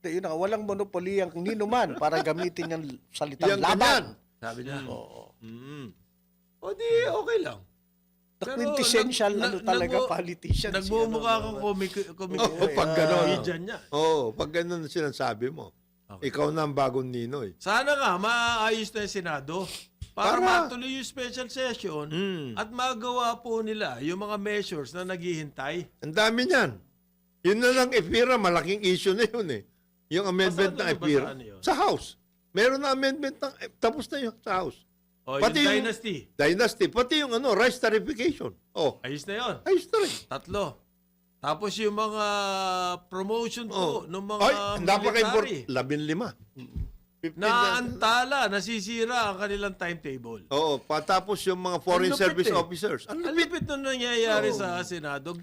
C: Yun na nga, walang monopoly ang ninuman para gamitin yung salitang
D: Yung
C: laban.
B: Sabi niya.
C: Oo.
B: O di, okay lang.
C: The
B: Pero
C: quintessential talaga
B: nagmo-
C: politician.
B: Nagmumukha kang komik.
D: pag ganon.
B: niya.
D: Oo, pag ganon sinasabi mo.
B: Okay.
D: Ikaw na ang bagong Ninoy.
B: Sana nga, maayos na yung Senado. Para matuloy yung special session
D: Mm.
B: at magawa po nila yung mga measures na naghihintay.
D: Ang dami niyan. Yun na lang EPIRA, malaking issue na yun eh. Yung amendment ng
B: Basaan
D: EPIRA.
B: basaan yun?
D: Sa House. Meron na amendment ng, tapos na yun sa House.
B: O,
D: Pati
B: yung
D: yung-
B: dynasty.
D: Dynasty, pati yung rice tarification. Oh,
B: Ayos na yun.
D: ayos na rin.
B: 3. Tapos yung mga promotion po ng mga
D: Ay, napaka-important.
B: military.
D: 15.
B: Naantala, nasisira ang kanilang timetable.
D: Oo, patapos yung mga foreign
B: Ang lupit
D: service
B: eh.
D: officers. Ang
B: Ang lupit na nangyayari sa Senado.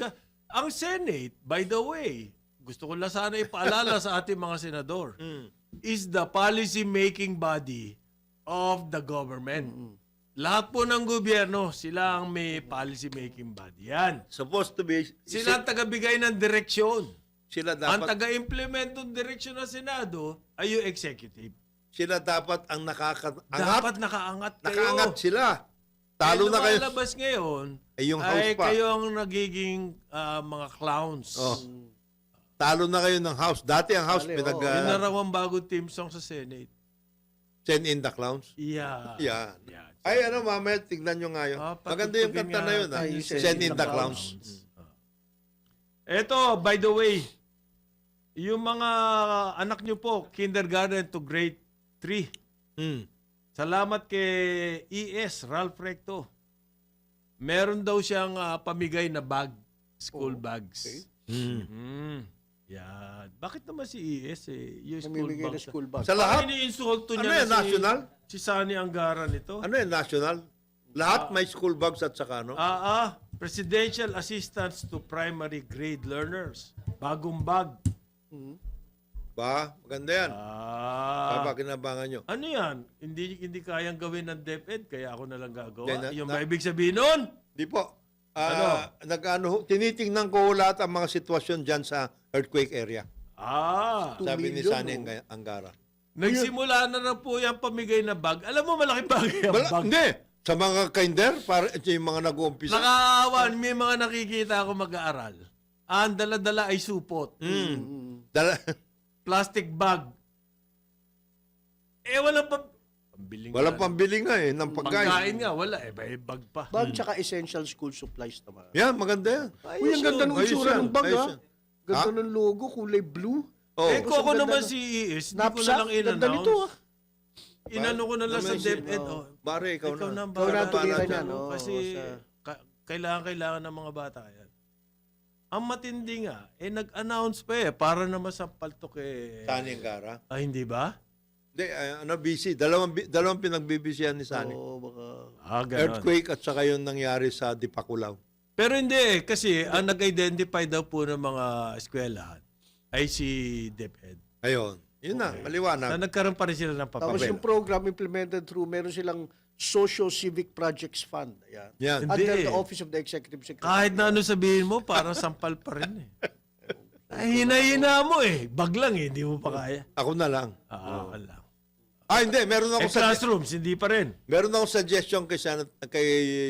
B: Ang Senate, by the way, gusto ko lang sana ipaalala sa ating mga senador, is the policy-making body of the government. Lahat po ng gobyerno, sila ang may policy-making body. Yan.
D: supposed to be,
B: Sila ang tagabigay ng direksyon.
D: sila
B: Ang
D: dapat,
B: taga-implement ng direksyon ng Senado ay yung executive.
D: sila dapat ang nakakaangat.
B: Dapat nakaangat kayo.
D: Nakaangat sila. Talo na kayo.
B: Lumalabas ngayon,
D: Ay, yung house
B: ay
D: pa.
B: kayo ang nagiging mga clowns.
D: Oh. Talo na kayo ng House. Dati ang House,
C: Dali,
D: pinag...
B: Yun na raw ang bagong team song sa Senate.
D: send in the clowns.
B: Yeah.
D: Yan.
B: Yeah.
D: Ay, mamaya, tignan nyo nga yun. Maganda yung
B: patutugin
D: kanta
B: nga
D: na yun.
C: tayo,
D: Send in the clowns.
B: Eto, by the way, yung mga anak nyo po, kindergarten to grade 3, salamat kay ES, Ralph Recto. Meron daw siyang pamigay na bag, school bags. Yan. Bakit naman si ES yung school
C: Namimigay na
B: bags?
C: school bag.
D: Sa lahat?
B: Iniinsulto
D: Ano
B: niya
D: yan,
B: na
D: national?
B: si Sunny Angara nito.
D: Ano yan, national? Lahat may school bags at saka, no?
B: Presidential Assistance to Primary Grade Learners. Bagong bag.
D: Ba? Maganda yan. Papakinabangan nyo.
B: Ano yan? Hindi kayang gawin ng DepEd, kaya ako na lang gagawa.
D: Yan,
B: Yung ibig sabihin nun?
D: Di po.
B: Ano?
D: Tinitingnan ko lahat ang mga sitwasyon dyan sa earthquake area.
C: 2
D: Sabi ni
C: million,
D: Sani
C: oh.
D: Angara.
B: Nagsimula na po yung pamigay na bag. Alam mo, malaking bagay ang bag.
D: Hindi. Sa mga kinder, para yung mga nag-uumpisa.
B: Nakaawan, may mga nakikita ako mag-aaral. Ang dala-dala ay supot. Plastic bag. Walang pambiling.
D: Walang pambili nga ng pagkain.
B: Pagkain nga, wala. May bag pa.
C: Bag tsaka essential school supplies naman.
D: Yan, maganda yan.
C: Uy, ang ganda ng
D: Ayos
C: itsura
D: yan.
C: ng bag,
D: Ayos
C: ha?
D: yan.
C: Ganda ng logo, kulay blue.
D: Oh.
B: Kung ako
C: Ganda
B: naman
C: ng-
B: si ES, hindi ko na
C: Knapsack,
B: lang
C: ganda nito,
B: in-announce.
C: ah.
B: Inano ko na lang sa DepEd.
D: Bare, ikaw na.
B: Ikaw na ang
C: Ikaw na
B: bahala
C: ang tugiran
B: dyan,
C: yan, oo,
B: Kasi kailangan ng mga bata yan. Ang matindi nga, nag-announce pa para naman sa paltok
D: Sani Angara.
B: hindi ba?
D: Hindi, busy. Dalawang pinagbibisihan ni Sani.
C: Oo, baka...
B: Ganon.
D: Earthquake at saka yung nangyari sa Dipakulaw.
B: Pero hindi kasi ang nag-identify daw po ng mga eskwelahan ay si DepEd.
D: Ayun. Yun na,
B: Na
D: maliwanag.
B: nagkaroon pa rin sila ng
C: Tapos
B: papel.
C: yung program implemented through, meron silang Socio-Civic Projects Fund. Ayan.
D: Yan.
B: Hindi.
C: Under the Office of the Executive Secretary.
B: Kahit na ano sabihin mo, parang sampal pa rin Ay, hina-hina mo Bag lang hindi mo pa kaya.
D: Ako na lang.
B: Wala.
D: Hindi. Meron ako
B: Classrooms, hindi pa rin.
D: meron akong suggestion kay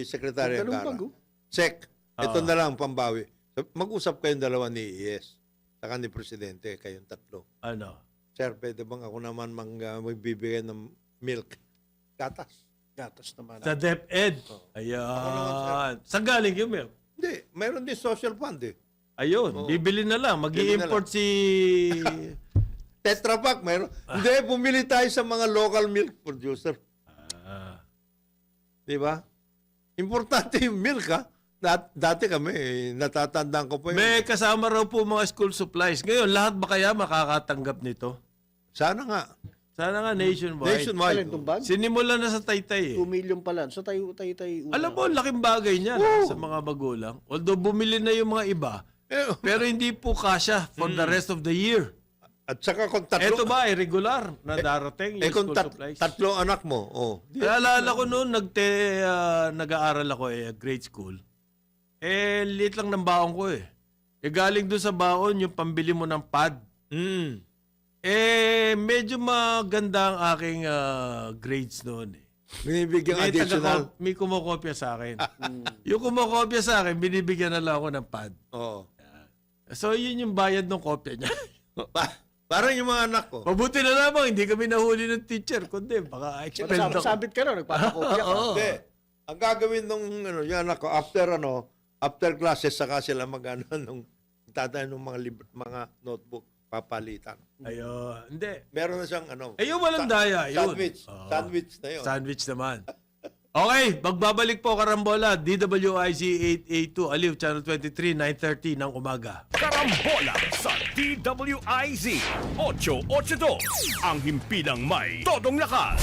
D: Secretary
C: Ganun
D: Angara.
C: bag, oh.
D: Sec, ito na lang pambawi. Mag-usap kayong dalawa ni IES. Saka ni Presidente, kayong tatlo.
B: Ano?
D: Sir, pwede bang ako naman magbibigay ng milk? Gatas.
C: Gatas naman.
B: Sa DepEd. Ayan. Saan galing yung milk?
D: Hindi, mayroon din social fund
B: Ayun, bibili na lang.
D: Bibili na
B: Mag-i-import si...
D: Tetra Pak, mayroon. Hindi, bumili tayo sa mga local milk producer. Di ba? Importante yung milk, ha? Dati kami, natatandaan ko po yun.
B: May kasama raw po mga school supplies. Ngayon, lahat ba kaya makakatanggap nito?
D: Sana nga.
B: Sana nga nationwide.
D: Nationwide.
C: Alin itong bag?
B: Sinimula na sa Taytay
C: 2 million pa lang. So tayo.
B: Alam mo, laking bagay niya sa mga magulang. Although bumili na yung mga iba, pero hindi po kasya for the rest of the year.
D: At saka kung
B: Ito ba ay regular na darating yung
D: kung
B: school supplies?
D: tatlong anak mo,
B: Kaya alala ko noon, nag-aaral ako grade school. Liit lang ng baon ko galing doon sa baon, yung pambili mo ng pad. Medyo maganda ang aking grades noon
D: binibigyan additional.
B: May kumokopya sa akin. Yung kumokopya sa akin, binibigyan na lang ako ng pad.
D: Oo.
B: So, yun yung bayad ng kopya niya.
D: Parang yung mga anak ko.
B: Mabuti na lamang, hindi kami nahuli ng teacher. Kundi, baka expel ako.
C: Sabit ka na, nagpapakopya ka.
D: Hindi. Ang gagawin nung yung anak ko, after classes, saka sila nung tatay ng mga notebook, papalitan.
B: Ayun. Hindi.
D: Meron na siyang
B: Yung walang daya, yun.
D: Sandwich.
B: Oo.
D: Sandwich na yun.
B: Sandwich naman. Okay, magbabalik po Karambola, DWIZ 882, Aliw, Channel 23, 9:30 ng umaga.
A: Karambola sa DWIZ 882. Ang himpilang may todong lakas.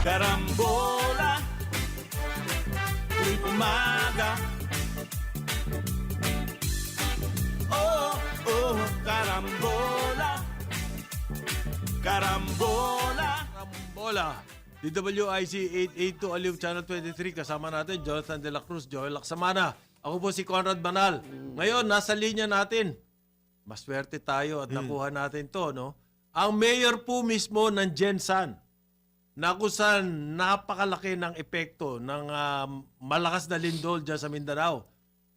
A: Karambola tuwing umaga. Karambola. Karambola.
B: Karambola, DWIZ 882, Aliw, Channel 23, kasama natin, Jonathan De La Cruz, Joel Lacsamana. Ako po si Conrad Banal. Ngayon, nasa linya natin. Maswerte tayo at nakuha natin to, no? Ang mayor po mismo ng Gensan, na kung saan napakalaki ng epekto ng malakas na lindol dyan sa Mindanao.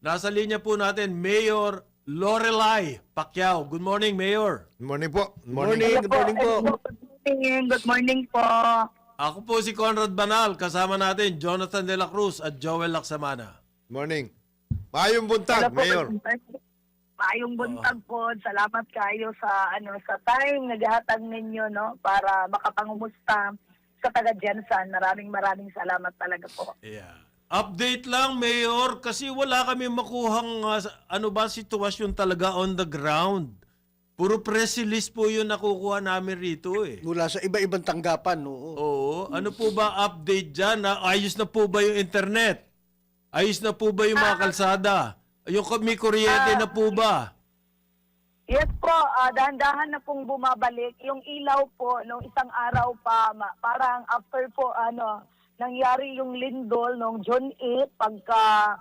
B: Nasa linya po natin, Mayor Lorelai Pacquiao. Good morning, Mayor.
D: Good morning po. Good
C: Morning, good morning po.
E: Good morning po.
B: Ako po si Conrad Banal. Kasama natin, Jonathan De La Cruz at Joel Lacsamana.
D: Morning. Maayong buntag, Mayor.
E: Maayong buntag po. Salamat kayo sa sa time naghahatag ninyo para makapangumusta sa taga Gensan. Maraming salamat talaga po.
B: Yeah. Update lang, Mayor, kasi wala kami makuhang sitwasyon talaga on the ground. Puro press release po yun nakukuha namin rito eh.
C: Mula sa iba-ibang tanggapan, oo.
B: Oo. Ano po ba update dyan? Ayos na po ba yung internet? Ayos na po ba yung mga kalsada? Yung may kuryente na po ba?
E: Yes po, dahan-dahan na pong bumabalik. Yung ilaw po, nung isang araw pa, parang after po, nangyari yung lindol nung June 8, pagka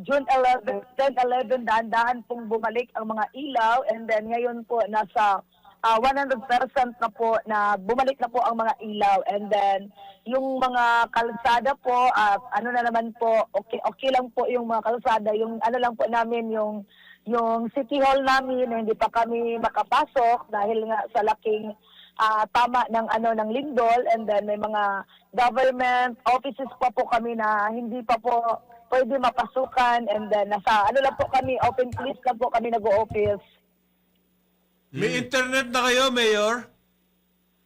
E: June 11, 10-11, dahan-dahan pong bumalik ang mga ilaw. And then ngayon po, nasa 100% na po na bumalik na po ang mga ilaw. And then yung mga kalsada po, na naman po, okay lang po yung mga kalsada. Yung lang po namin, yung City Hall namin, hindi pa kami makapasok dahil nga sa laking tama ng lindol. And then may mga government offices pa po kami na hindi pa po pwede mapasukan. And then nasa lang po kami, open place lang po kami nag-o-office.
B: May internet na kayo, Mayor?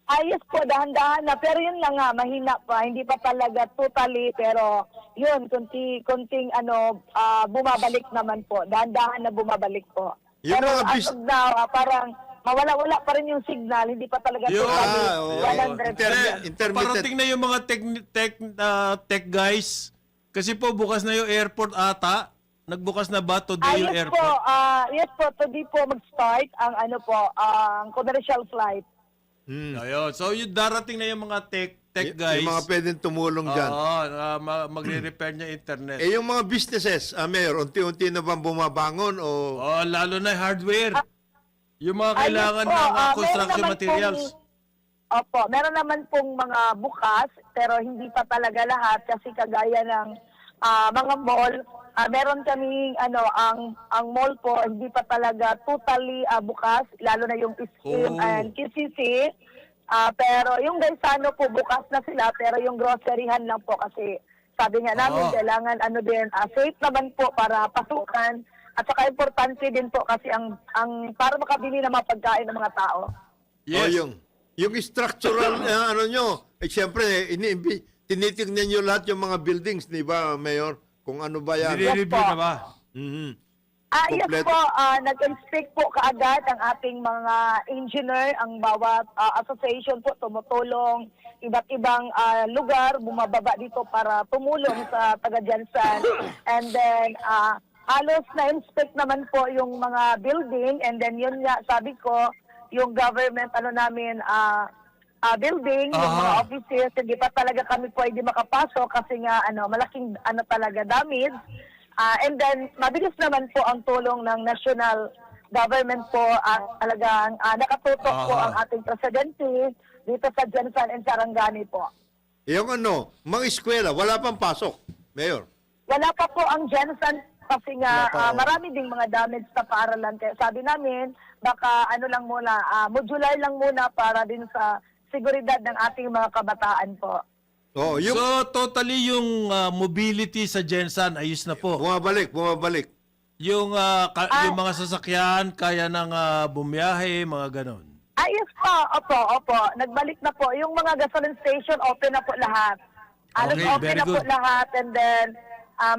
E: Ayos po, dahan-dahan na. Pero yun lang nga, mahina pa. Hindi pa talaga totally. Pero yun, kunting bumabalik naman po. Dahan-dahan na bumabalik po.
D: Yung
E: pero
D: mga
E: as of now, parang mawala-wala pa rin yung signal. Hindi pa talaga
B: Yun.
E: totally 100%.
D: Intermittent.
B: Parating na yung mga tech guys. Kasi po, bukas na yung airport ata. Nagbukas na ba today yung
E: Yes po,
B: airport?
E: today po mag-start ang ang commercial flight.
B: Ayun. So, yung darating na yung mga tech guys.
D: Yung mga pwedeng tumulong dyan.
B: Oo, magre-repair niya internet.
D: Yung mga businesses, Mayor, unti-unti na bang bumabangon o...
B: Oh, lalo na hardware. Yung mga kailangan
E: Ayos po,
B: ng
E: meron
B: construction
E: naman
B: materials.
E: Opo, meron naman pong mga bukas, pero hindi pa talaga lahat kasi kagaya ng mga mall, meron kaming ang mall po hindi pa talaga totally bukas, lalo na yung SM and QCC. Pero yung Gaisano po bukas na sila, pero yung groceryhan lang po kasi sabi nga namin kailangan safe naman po para pasukan. At saka importante din po kasi ang para makabili ng mga pagkain ng mga tao.
B: Yes.
D: Yung structural siyempre tinitingnan nyo lahat yung mga buildings, di ba, Mayor? Kung ano ba yan.
B: Nire-review na ba?
E: Yes
D: Kompleto.
E: po, nag-inspect po kaagad ang ating mga engineer, ang bawat association po tumutulong, iba't ibang lugar, bumababa dito para tumulong sa taga-Gensan. And then, halos na-inspect naman po yung mga building, and then yun nga, sabi ko, yung government, building, yung mga offices, hindi pa talaga kami pwede makapasok kasi nga, malaking, talaga damage. And then, mabilis naman po ang tulong ng national government po, talagang nakatutok po ang ating presidente dito sa Gensan and Sarangani po.
D: Yung mga eskwela, wala pang pasok, Mayor.
E: Wala pa po ang Gensan Kasi nga,
C: Wala pa,
E: marami ding mga damage na paaralan. Kaya sabi namin, baka ano lang muna, modular lang muna para din sa seguridad ng ating mga kabataan po.
D: Oh, yung
B: So, totally yung mobility sa Jensan, ayos na po.
D: bumabalik.
B: Yung, yung mga sasakyan, kaya nang bumiyahe, mga ganon.
E: Ayos po, opo. Nagbalik na po. Yung mga gasoline station, open na po lahat. Halos
B: Okay,
E: open
B: very
E: na po
B: good.
E: lahat. And then,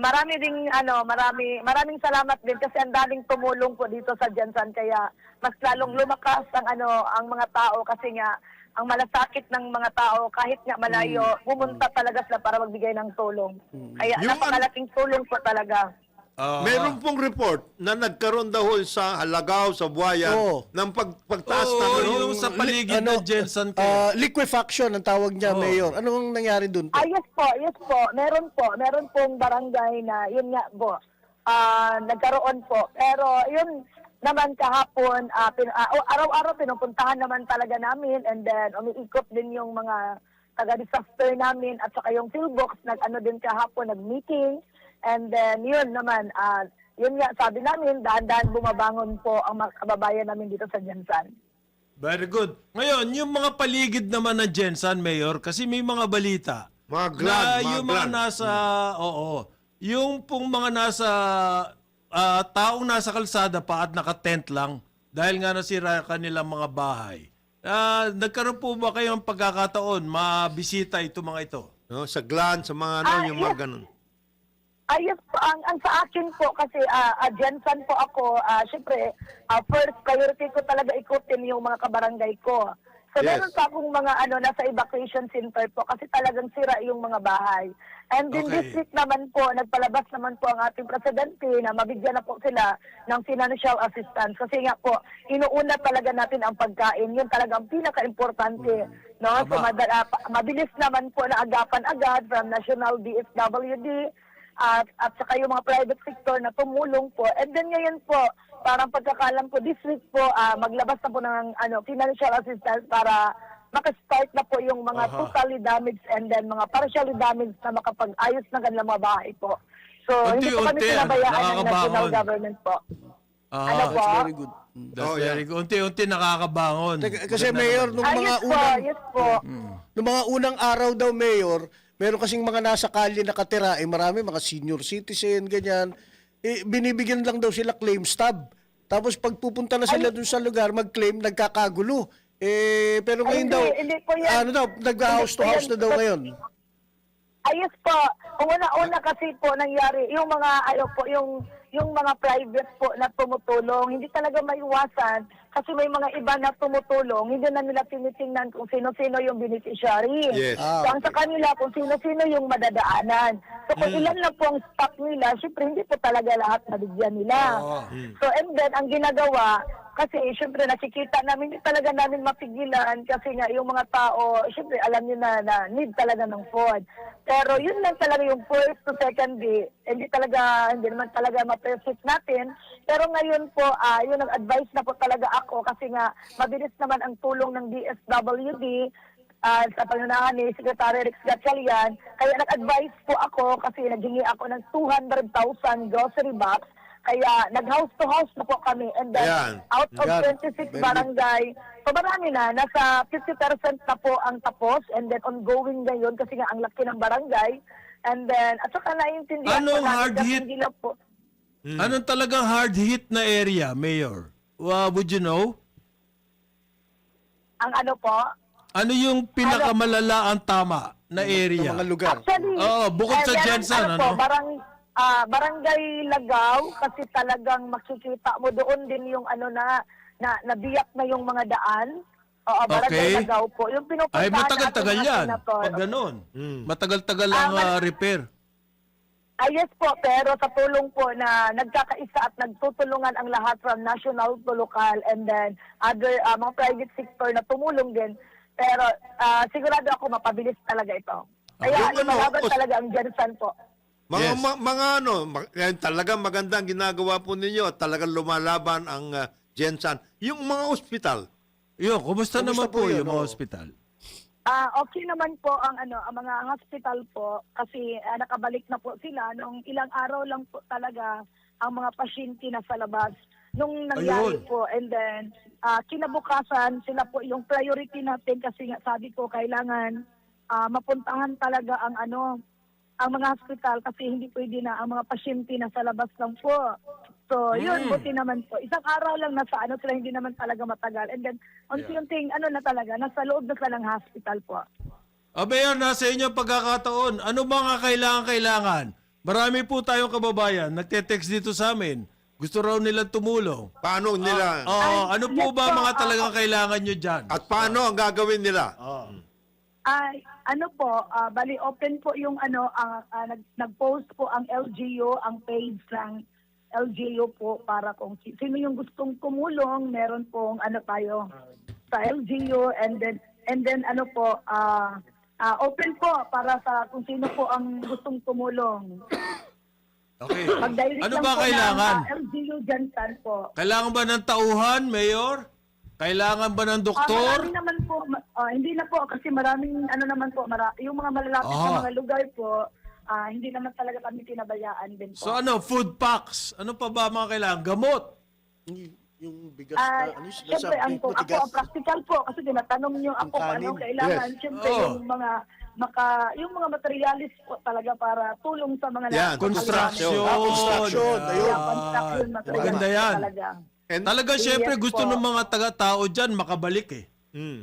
E: maraming salamat din kasi ang daming tumulong po dito sa Jensan. Kaya mas lalong lumakas ang mga tao kasi nga, ang malasakit ng mga tao, kahit nga malayo, pumunta talaga sila para magbigay ng tulong. Kaya
D: Yung
E: napakalaking tulong po talaga.
D: Meron pong report na nagkaroon daw sa Halagaw, sa Buayan,
C: Oo.
D: ng pagtaas
B: Oo,
D: ng
B: yung sa paligid ng Jensan kayo.
C: Liquefaction ang tawag niya, Mayor. Anong nangyari doon po?
E: Yes po. Meron pong barangay na, yun nga po, nagkaroon po. Pero yun naman kahapon, araw-araw pinupuntahan naman talaga namin and then umiikot din yung mga taga-disaster namin at saka yung pillbox, nag-ano din kahapon, nag-meeting. And then yun naman, yun nga sabi namin, dahan-dahan bumabangon po ang mga kababayan namin dito sa Jensan.
B: Very good. Ngayon, yung mga paligid naman ng Jensan, Mayor, kasi may mga balita.
D: Mga
B: Na
D: gland,
B: yung mga nasa, yung pong mga nasa, taong nasa kalsada pa at naka-tent lang, dahil nga nasira kanilang mga bahay. Nagkaroon po ba kayong pagkakataon, mabisita ito mga ito?
D: No, sa gland, sa mga yung mga ganun.
E: Ayos po, ang sa akin po kasi Jensan po ako, syempre, first priority ko talaga ikutin yung mga kabarangay ko. So
D: Yes.
E: meron pa akong mga nasa evacuation center po kasi talagang sira yung mga bahay. And in this
B: Okay.
E: week naman po, nagpalabas naman po ang ating presidente na mabigyan na po sila ng financial assistance. Kasi nga po, inuuna talaga natin ang pagkain. Yun talagang pinaka-importante. No? So mabilis naman po na agapan agad from National DSWD at saka yung mga private sector na tumulong po. And then ngayon po, parang pagkakalam ko, this week po, maglabas na po ng financial assistance para makastart na po yung mga totally damaged and then mga partially damaged na makapag-ayos ng kanilang mga bahay po. So, hindi po kami
B: Unti-unti,
E: pinabayaan ng
B: nakakabangon.
E: national government po. Ano po?
C: That's very good.
B: That's very good. Unti-unti nakakabangon.
C: Kasi Mayor, nung mga
E: Yes po.
C: nung mga unang araw daw, Mayor, meron kasing mga nasa kalye nakatira, marami mga senior citizen, ganyan. Binibigyan lang daw sila claim stub. Tapos pag pupunta na sila dun sa lugar, mag-claim, nagkakagulo. Pero ngayon daw,
E: hindi po yan.
C: nag-house to house na daw ngayon.
E: Ayos po. Una kasi po nangyari, yung mga yung mga private po na tumutulong, hindi talaga maiwasan kasi may mga iba na tumutulong, hindi na nila tinitingnan kung sino-sino yung beneficiary.
D: Yes.
E: So, ang sa kanila kung sino-sino yung madadaanan. So, kung ilan lang po ang stock nila, syempre hindi po talaga lahat nabigyan nila. So, and then, ang ginagawa, kasi syempre nakikita namin, hindi talaga namin mapigilan kasi nga yung mga tao, syempre alam nyo na need talaga ng food. Pero yun lang talaga yung first to second day, hindi naman talaga ma-perfect natin. Pero ngayon po, yun ang advice na po talaga ako kasi nga mabilis naman ang tulong ng DSWD sa pangunahan ni Secretary Rex Gatchalian. Kaya nag-advise po ako kasi naghingi ako ng 200,000 grocery box. Kaya nag-house to house na po kami. And then
D: Ayan.
E: out of
C: Yan.
E: 26 barangay, so marami na. Nasa 50% na po ang tapos. And then ongoing ngayon kasi nga ang laki ng barangay. And then, at saka naiintindihan
B: Anong
E: po namin
B: hard
E: kasi
B: hit?
E: hindi lang po.
B: Anong talagang hard hit na area, Mayor? Would you know?
E: Ang ano po?
B: Ano yung pinakamalala ang tama na area?
C: Ng mga lugar.
E: Actually,
B: bukod sa
E: meron,
B: Jensan,
E: po, barangay Lagaw kasi talagang makikita mo doon din yung nabiyak na yung mga daan. Oo, barangay
B: Okay.
E: Lagaw po. Yung pinupuntahan
B: Ay, matagal-tagal
E: natin,
B: yan.
E: Senator.
B: Pag ganon. Matagal-tagal ang repair.
E: Yes po, pero sa tulong po na nagkakaisa at nagtutulungan ang lahat from national to local and then other mga private sector na tumulong din. Pero sigurado ako mapabilis talaga ito. Kaya lumalaban talaga ang Jensan po.
D: Talagang magandang ginagawa po ninyo at talagang lumalaban ang Jensan. Yung mga ospital,
B: Kumusta naman
C: po
B: po
C: yun?
B: yung mga
C: Oo.
B: ospital?
E: Okay naman po ang mga hospital po kasi nakabalik na po sila nung ilang araw lang po talaga ang mga pasyente na sa labas nung nangyari
B: Ayun.
E: po. And then, kinabukasan, sila po yung priority natin kasi nga sabi ko, kailangan mapuntahan talaga ang mga hospital kasi hindi pwede na ang mga pasyente na sa labas lang po. So, yun, buti naman po. Isang araw lang nasa sila, hindi naman talaga matagal. And then, unti-unting, na talaga, nasa loob na sila ng hospital po.
B: Mayor, nasa inyo ang pagkakataon. Ano ba nga kailangan? Marami po tayong kababayan, nagte-text dito sa amin. Gusto raw nilang tumulong.
D: Paano nila?
B: Ano po ba mga talagang kailangan nyo dyan?
D: At paano ang gagawin nila?
E: Ay, bali open po yung nag-post po ang LGU, ang page ng LGU po para kung sino yung gustong tumulong, meron pong tayo sa LGU and then open po para sa kung sino po ang gustong tumulong.
B: Okay.
E: Mag-direct
B: Ano
E: lang
B: ba
E: po
B: kailangan?
E: ng LGU Jansan po.
B: Kailangan ba ng tauhan, Mayor? Kailangan ba ng doktor?
E: Marami naman po, hindi na po kasi maraming naman po, yung mga malalapit na mga lugar po, hindi naman talaga kami tinabayaan din po.
B: So food packs. Ano pa ba mga kailangan? Gamot.
C: Yung bigas na,
E: Siyempre, ako practical po kasi tinatanong niyo ako kung
C: kanin.
E: anong kailangan.
D: Yes.
E: Siyempre, yung mga materialis po talaga para tulong sa mga
D: Yan,
B: Construction.
C: construction. Ayun.
E: Construction materials
B: Maganda yan.
E: talaga.
D: And,
B: Talaga syempre
E: Yes
B: gusto
E: po.
B: ng mga taga-tao dyan makabalik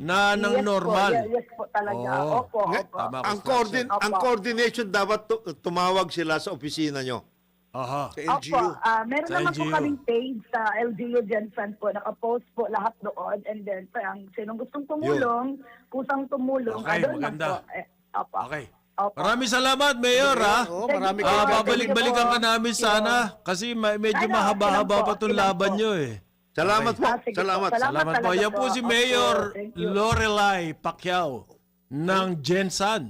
B: na ng
E: Yes po,
B: normal.
E: yes po talaga.
B: Oo.
E: Opo.
B: Tama.
E: Opo.
D: ang coordination dapat tumawag sila sa opisina nyo.
B: Aha.
C: Sa
E: Opo,
C: LGU.
E: meron
B: Sa
E: naman po
B: LGU.
E: kaming page sa LGU Jensen po. Nakapost po lahat doon. And then, ang sinong gustong tumulong, kusang tumulong.
B: Okay,
E: doon lang
B: maganda.
E: po. Opo.
B: Okay.
E: Opo.
B: Maraming salamat, Mayor, ha?
C: Oo, marami
E: Thank you
C: kayo
E: po.
B: Babalik-balikan ka namin sana kasi medyo
E: Ano,
B: mahaba-haba
E: ilan po?
B: pa itong
E: Ilan
B: laban
E: po?
B: nyo eh.
D: Salamat po.
E: Sige po.
D: Salamat.
B: Salamat po.
E: talaga
B: Yan po si Mayor
E: Thank you.
B: Lorelai Pacquiao ng Gensan.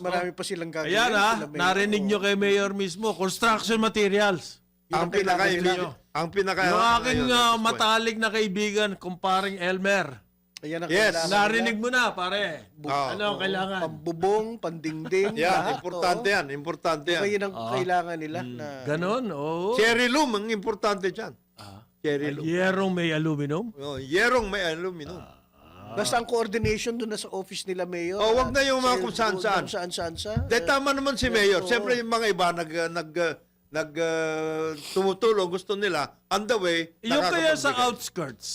C: Marami pa silang gagawin.
B: Ayan ha,
C: Sila Mayor.
B: narinig nyo kay Mayor mismo. Construction materials.
C: Yun ang kailangan nila.
B: Yung aking matalik na kaibigan, kumparing Elmer.
C: Ayan ang
D: Yes.
C: kailangan
B: Narinig mo na, pare.
D: Oo.
B: Ano ang kailangan?
C: Pambubong, pandingding.
D: Yan,
C: lahat,
D: importante
C: oo.
D: yan. Importante yan.
C: Kaya yun ang kailangan nila. Na,
B: Ganon, oo.
D: Cherry loom, ang importante dyan. Cherry loom.
B: Yerong may aluminum.
D: Yerong may aluminum.
C: basta ang coordination doon na sa office nila, Mayor.
D: Wag na yung mga
C: Sa
D: kung saan-saan.
C: kung saan-saan sa.
D: Dahil tama naman si Mayor. Siyempre yung mga iba tumutulong, gusto nila, on the way,
B: Yung kaya sa
D: nakakapagbigay.
B: outskirts,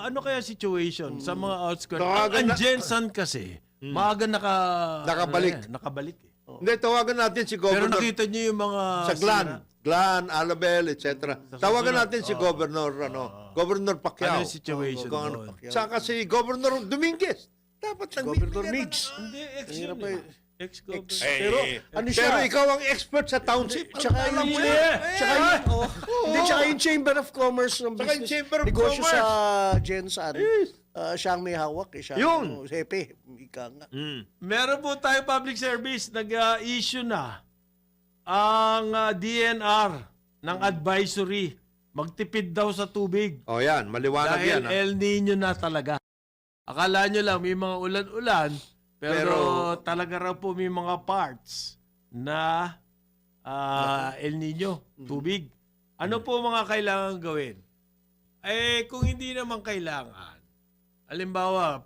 B: ano kaya situation sa mga outskirts?
D: Tawagan
B: Ang
D: na-
B: Jensen kasi, maaga
D: Nakabalik.
B: nakabalik eh.
D: Hindi, tawagan natin si
B: Pero
D: Governor
B: nakita niyo yung mga
D: sa Glan,
B: sira.
D: Alabel, etc. Tawagan natin si Governor, Governor Pacquiao.
B: Ano yung situation
D: Kung
B: doon?
D: Saka si Governor Dominguez. Dapat
C: Governor
D: nagbibigay
C: Migs.
B: Hindi,
C: Hirap pa yun.
B: ex-governor.
C: Pero, ano siya?
D: Pero ikaw ang expert sa township.
C: Tsaka
D: Alam
C: yung,
D: mo yan.
C: tsaka yung, hindi, tsaka yung Chamber of Commerce ng
D: Tsaka yung
C: business.
D: Chamber of
C: negosyo
D: Commerce.
C: sa Gensan.
D: Yes.
C: Siya ang may hawak. Siya
D: Yun.
C: ang hepe. Ika nga.
B: Meron po tayo public service, nag-issue na ang DNR ng advisory. Magtipid daw sa tubig.
D: Oh yan, maliwanag
B: Dahil
D: yan. ha?
B: El Nino na talaga. Akala nyo lang may mga ulan-ulan, pero talaga raw po may mga parts na El Nino, tubig. Ano po mga kailangan gawin? Kung hindi naman kailangan, halimbawa,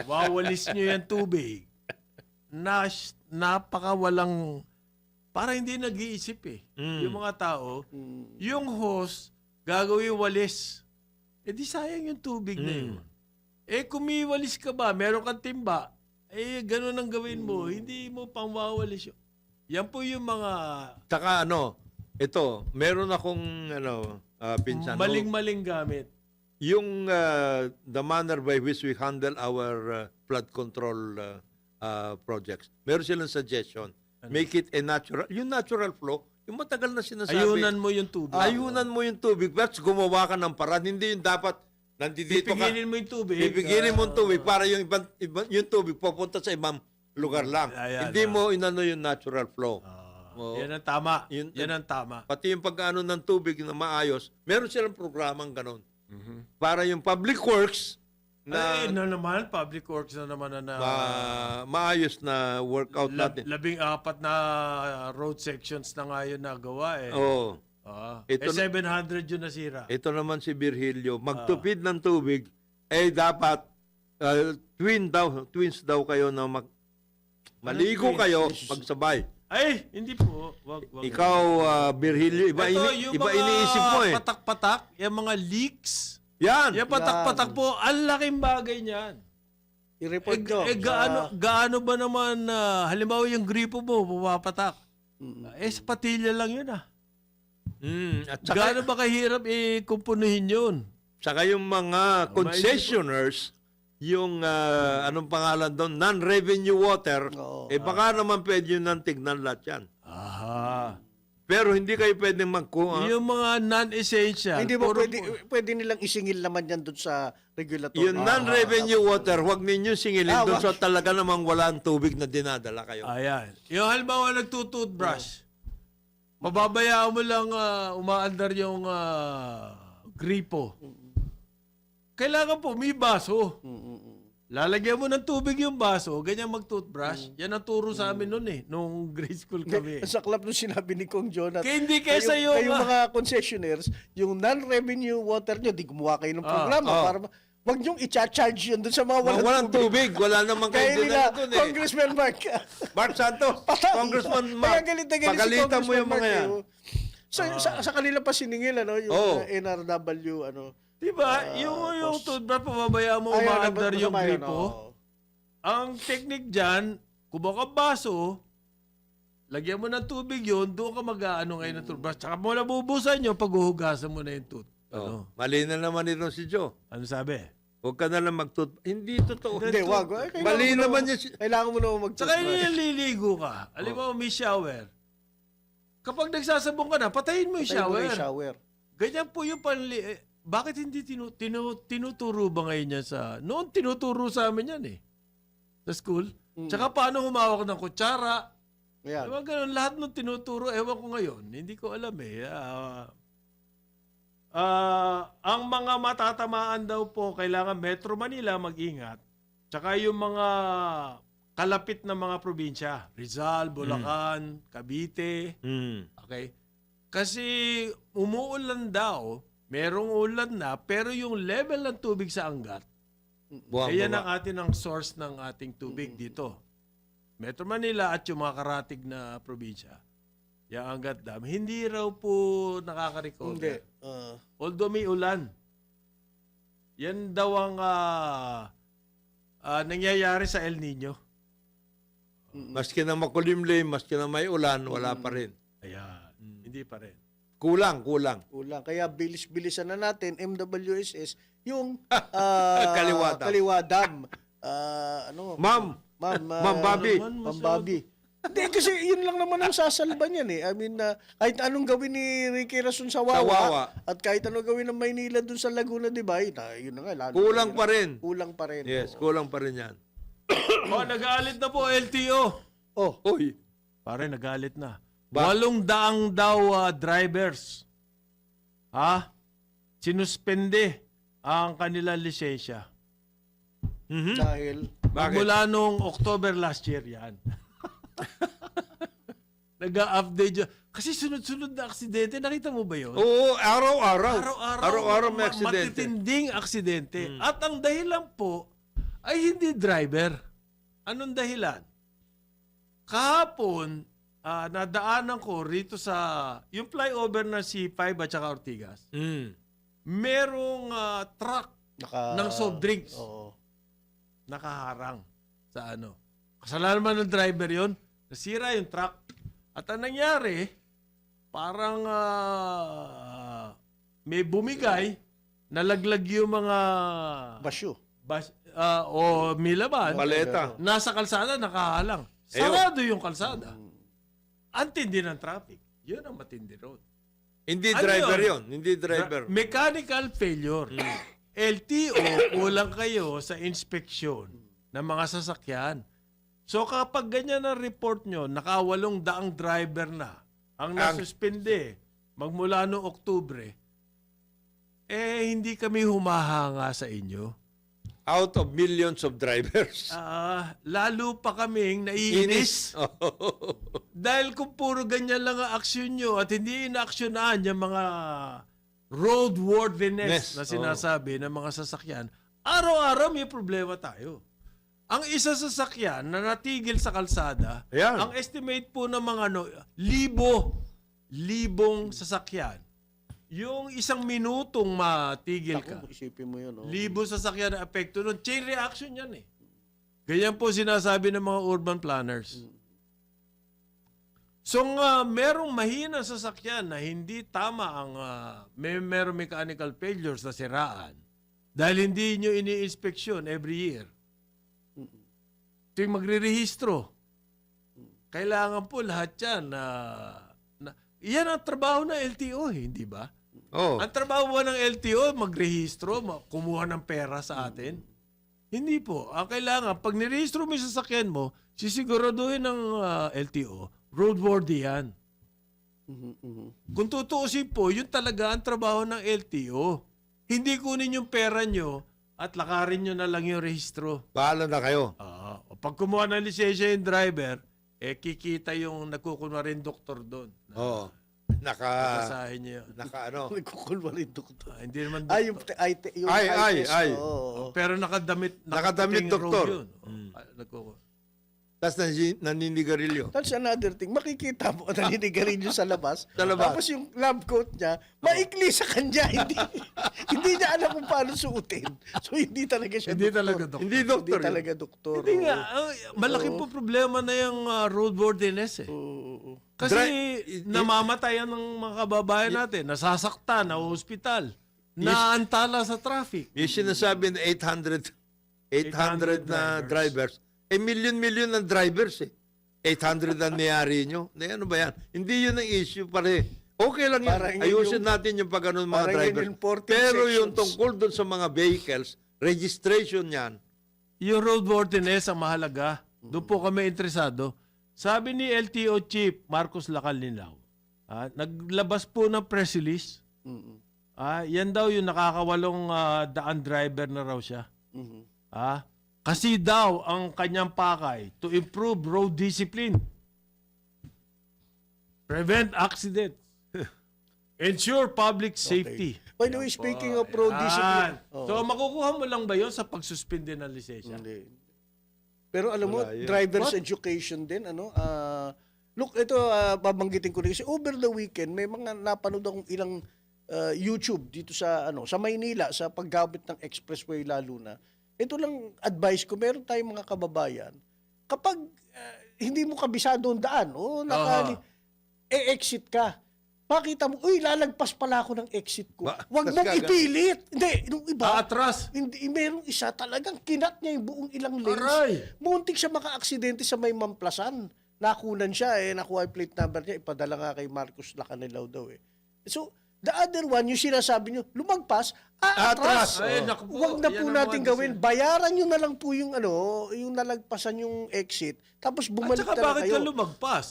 B: wawalis nyo yung tubig, napakawalang, para hindi nag-iisip yung mga tao, yung hose, gagawin walis. Di sayang yung tubig na yun. Kung may walis ka ba, meron kang timba, ganun ang gawin mo, hindi mo pang wawalis yun. Yan po yung mga
D: Saka ito, meron akong pinsan.
B: maling-maling gamit.
D: Yung the manner by which we handle our flood control projects, meron silang suggestion. Make it a natural, yung natural flow, yung matagal na sinasabi.
B: Ayunan mo yung tubig.
D: Ayunan mo yung tubig. But gumawa ka ng paraan. Hindi yung dapat, nandito ka,
B: Pipigilin mo yung tubig.
D: pipigilin mo yung tubig para yung yung tubig pupunta sa ibang lugar lang.
B: Ayan,
D: Hindi mo inano yung natural flow. Oo.
B: Yan ang tama.
D: Yun-
B: Yan ang tama.
D: Pati yung pag-ano ng tubig na maayos, meron silang programang ganon. Para yung public works na
B: naman, public works na naman na
D: maayos na workout natin.
B: 14 na road sections na nga yun nagawa eh.
D: Oo. Ito-
B: 700 yun nasira.
D: Ito naman si Virgilio, magtupid ng tubig, dapat twins daw kayo na maligo
B: twins?
D: kayo magsabay.
B: Ay, hindi po. Wag.
D: Ikaw, Virgilio, iba
B: yung mga
D: iniisip mo eh.
B: patak-patak, yung mga leaks.
D: Yan.
B: Yung patak-patak po, ang laking bagay niyan.
C: I-report nyo.
B: Gaano ba naman, halimbawa yung gripo mo, pumapatak. Sa patilya lang yun
D: At saka,
B: Gaano ba kahirap kumpunuhin yun?
D: saka yung mga concessioners, yung anong pangalan doon, non-revenue water,
C: Oo.
D: baka naman pwede yun nang tignan lahat yan.
B: Aha.
D: Pero hindi kayo pwedeng
B: Yung mga non-essential.
C: Hindi mo
B: puro
C: pwede nilang isingil naman yan doon sa regulatory.
D: yung non-revenue water, huwag ninyo singilin doon
C: wag.
D: sa talaga namang walang tubig na dinadala kayo.
B: Ayan. Yung halimbawa nagtutoothbrush, mababayaan mo lang umaandar yung gripo. Kailangan po, may baso. Lalagyan mo ng tubig yung baso, ganyan mag-toothbrush. Yan ang turo sa amin noon nung grade school kami.
C: Sa club nung sinabi ni Kong Jonat.
B: Kaya hindi kesa yung...
C: Kayong mga concessionaires, yung non-revenue water nyo, di gumawa kayo ng programa para wag nyo i-charge yun doon sa mga
D: Walang tubig, wala namang
C: Kaya
D: kayo
C: nila,
D: dinala doon
C: Congressman Mark.
D: Mark Santos, Congressman
C: Kaya
D: Mark,
C: galit na galit si
D: pagalitan mo yung mga yan.
C: Sa kanila pa siningil, yung NRW,
B: Diba? Yung toothbrush, pababayaan mo umaandar yung gripo. Ang technique dyan, kumaka baso, lagyan mo ng tubig yun, doon ka mag-aano ngayon ng toothbrush. Tsaka mo na bubusan nyo, pag-uhugasan mo na yung tooth.
D: Mali na naman ito si Joe.
B: Ano sabi?
D: Huwag ka na lang Hindi totoo.
C: Hindi, wag.
D: Mali naman yun.
C: Kailangan mo na
B: Tsaka
C: mag-toothbrush.
B: nililigo ka. Alam mo, may shower. Kapag nagsasabong ka na, patayin mo yung shower. Ganyan po yung bakit hindi tinuturo ba ngayon yan noon tinuturo sa amin yan sa school. Tsaka paano humawak ng kutsara.
C: Ayan.
B: Diba ganun, lahat nung tinuturo, ewan ko ngayon, hindi ko alam ang mga matatamaan daw po, kailangan Metro Manila mag-ingat. Tsaka yung mga kalapit na mga probinsya, Rizal, Bulacan, Cavite. Okay? Kasi umuulan daw, merong ulan na, pero yung level ng tubig sa Angat, yan ang ang source ng ating tubig dito. Metro Manila at yung mga karatig na probinsya. Yung Angat Dam, hindi raw po nakaka-recover.
C: Hindi.
B: Although may ulan. Yan daw ang nangyayari sa El Nino.
D: Maski na makulimlim, maski na may ulan, wala pa rin.
B: Ayan, hindi pa rin.
D: Kulang.
C: Kaya bilis-bilisan na natin, MWSS, yung
D: Kaliwa
C: Dam.
D: Ma'am Bobby.
C: Ma'am Bobby. Hindi, kasi yun lang naman ang sasalban yan I mean, kahit anong gawin ni Ricky Rason sa Wawa, at kahit anong gawin ng Maynila dun sa Laguna, di ba? Yun na nga.
D: Kulang pa rin.
C: Kulang pa rin.
D: Yes, kulang pa rin yan.
B: Nagalit na po LTO.
D: Uy.
B: Pare, nagalit na. 800 daw drivers. Sinuspende ang kanilang lisensya.
C: Dahil,
B: Mula nung October last year yan. Nag-update yun. Kasi sunod-sunod na aksidente. Nakita mo ba yun?
D: Oo, araw-araw.
B: Araw-araw
D: may aksidente.
B: matitinding aksidente. At ang dahilan po ay hindi driver. Anong dahilan? Kahapon, nadaanan ko rito sa yung flyover na C5 at saka Ortigas. Merong truck ng soft drinks. Nakaharang sa Kasalanan naman ng driver yon. Nasira yung truck. At ang nangyari, parang may bumigay, nalaglag yung mga
C: basyo.
B: o milaban.
D: Paleta.
B: Nasa kalsada, nakahalang. Sarado yung kalsada. Antindi ng traffic. Yun ang matindi road.
D: Hindi
B: Ano
D: driver
B: yun?
D: yon. Hindi driver.
B: Mechanical failure. LTO, kulang kayo sa inspeksyon ng mga sasakyan. So kapag ganyan ang report nyo, 800 driver na ang nasuspende magmula noong Oktubre, hindi kami humahanga sa inyo.
D: out of millions of drivers.
B: Lalo pa kaming naiinis. Dahil kung puro ganyan lang ang aksyon nyo at hindi inaaksyonan yung mga roadworthiness na sinasabi ng mga sasakyan, araw-araw may problema tayo. Ang isa sasakyan na natigil sa kalsada,
D: Ayan.
B: ang estimate po ng mga libong sasakyan. Yung 1 minutong matigil ka,
C: Ako, isipin mo yun. Oh.
B: libo sasakyan na epekto nun. Chain reaction yan eh. Ganyan po sinasabi ng mga urban planners. So merong mahina sasakyan na hindi tama ang merong mechanical failures na siraan dahil hindi nyo ini-inspeksyon every year. Ito yung magre-rehistro. Kailangan po lahat yan yan ang trabaho ng LTO, hindi ba?
D: Oh.
B: Ang trabaho ba ng LTO, magrehistro, kumuha ng pera sa atin? Hindi po. Ang kailangan, pag nirehistro mo yung sasakyan mo, sisiguraduhin ng LTO, roadworthy yan. Kung tutuusin po, yun talaga ang trabaho ng LTO. Hindi kunin yung pera nyo at lakarin nyo na lang yung rehistro.
D: Bahala na kayo.
B: Pag kumuha ng lisensya yung driver, kikita yung nagkukunwaring doktor doon.
D: Oo.
B: Basahin niyo yun.
C: Nagkukulwa rin doktor.
B: Hindi naman
C: Ay,
B: doktor.
C: yung
D: Ay.
C: Oo.
B: Pero nakadamit
D: Nakadamit, doktor.
B: Yun.
D: Tapos naninigarilyo.
C: That's another thing. Makikita mo na naninigarin nyo sa labas.
D: Sa labas.
C: Tapos yung lab coat niya, maikli sa kanya. Hindi niya alam kung paano suotin. So, hindi talaga siya
B: Hindi
C: doktor.
B: talaga doktor.
D: Hindi doktor.
C: Hindi talaga doktor.
B: Hindi nga. Malaki po problema na yung roadworthiness eh.
C: Oo.
B: Kasi namamatayan ng mga kababayan natin. Nasasaktan, na hospital. Naantala sa traffic.
D: Yung sinasabi na 800 na drivers. Million ng drivers eh. 800 ang niyari nyo. Ano ba yan? Hindi yun ang issue pare. Okay lang yan.
C: Parang yun
D: Ayusin
C: yung-
D: natin yung pag mga
C: parang yun
D: drivers.
C: yung 14
D: Pero yung
C: sections.
D: tungkol doon sa mga vehicles, registration yan.
B: Yung roadworthiness ang mahalaga. Doon po kami interesado. Sabi ni LTO Chief Marcos Lacalinaw, naglabas po ng press release. Yan daw yung nakakawalong daan driver na raw siya. Kasi daw ang kanyang pakay to improve road discipline, prevent accidents, ensure public safety.
C: By the way, speaking of road discipline.
B: Yan. So makukuha mo lang ba yon sa pagsuspinde ng lisensya?
C: Hindi. Pero alam mo,
D: Wala yun.
C: driver's education din, look, ito, babanggitin ko rin. Kasi over the weekend, may mga napanood akong ilang YouTube dito sa, sa Maynila, sa paggamit ng expressway lalo na. Ito lang advice ko, meron tayong mga kababayan, kapag hindi mo kabisado ang daan, exit ka, makita mo, lalagpas pala ako ng exit ko. Huwag
D: tas
C: mong
D: kagad.
C: ipilit. Hindi, nung iba,
B: Atras.
C: hindi, merong isa talagang kinat niya yung buong ilang lanes.
B: Aray!
C: Muntik siya maka-aksidente sa may Mamplasan. Nakunan siya nakuha yung plate number niya, ipadala nga kay Marcos Lacanilaw daw So, the other one, yung sinasabi niyo, lumagpas, atras.
B: Ay, naku po,
C: Huwag na
B: yan
C: po
B: ang
C: natin
B: mga
C: gawin. Bayaran niyo na lang po yung yung nalagpasan yung exit, tapos
B: At
C: bumalik
B: saka
C: na lang
B: bakit
C: kayo.
B: ka lumagpas?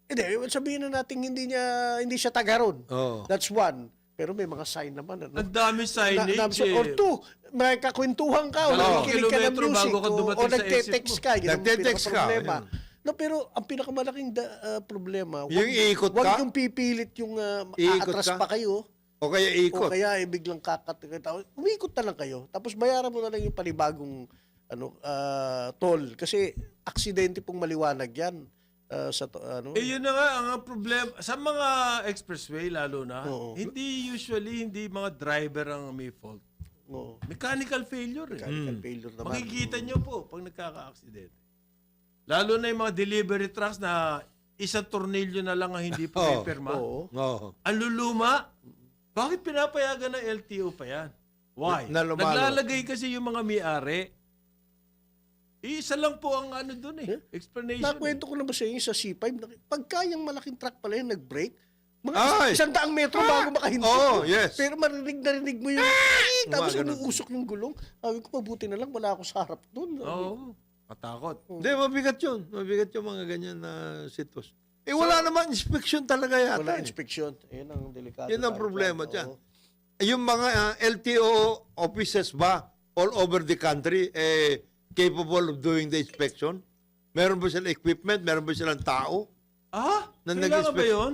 C: Hindi, sabihin na natin hindi siya taga ron.
D: Oo.
C: That's one. Pero may mga sign naman.
B: Ang dami signage
C: Or two, may kakwentuhan ka o
B: Dalawang
C: nakikinig ka ng
B: kilometro
C: music
B: bago ka
C: o
B: dumating sa
C: nagte-text
B: exit
C: ka. Yun ang
D: Nagte-text ka,
C: pinaka-problema.
D: yun.
C: No, pero ang pinakamalaking problema,
D: Yung iikot
C: wag
D: ka?
C: yung pipilit yung
D: Iikot
C: aatras
D: ka?
C: pa kayo.
D: O kaya ikot.
C: O kaya biglang umiikot na lang kayo. Tapos bayaran mo na lang yung panibagong toll. Kasi aksidente pong maliwanag yan.
B: Yun na nga ang problema. Sa mga expressway lalo na,
C: Oo.
B: hindi mga driver ang may fault.
C: Oo.
B: Mechanical failure eh.
C: Mechanical failure naman.
B: Makikita nyo po pag nagkaka-aksidente. Lalo na yung mga delivery trucks na isang tornilyo na lang ang hindi po may perma.
C: Oo.
D: Oo.
B: Ang luluma, bakit pinapayagan ng LTO pa yan? Why?
D: Na lumalo.
B: Naglalagay kasi yung mga may-ari. Isa lang po ang dun explanation.
C: Nakwento ko na ba sa inyo sa C5, pagka yung malaking truck pala yung nag-brake, mga
D: Ay!
C: 100 metro bago makahinto.
D: Oo, yes.
C: Pero marinig mo yung tapos
D: Gumagano.
C: umuusok yung gulong. Sabi ko, mabuti na lang, wala ako sa harap doon.
B: Oo. Katakot.
D: Hindi, mabigat yun. Mabigat yung mga ganyan na sitwasyon. Wala naman inspection talaga yata.
C: Wala inspection. Yan ang delikado.
D: Yun ang
C: tayo
D: problema
C: dyan.
D: dyan.
C: Oo.
D: Yung mga LTO offices ba, all over the country capable of doing the inspection? Meron ba silang equipment? Meron ba silang tao? Na
B: Kailangan ba
D: nag-inspect?
B: yun?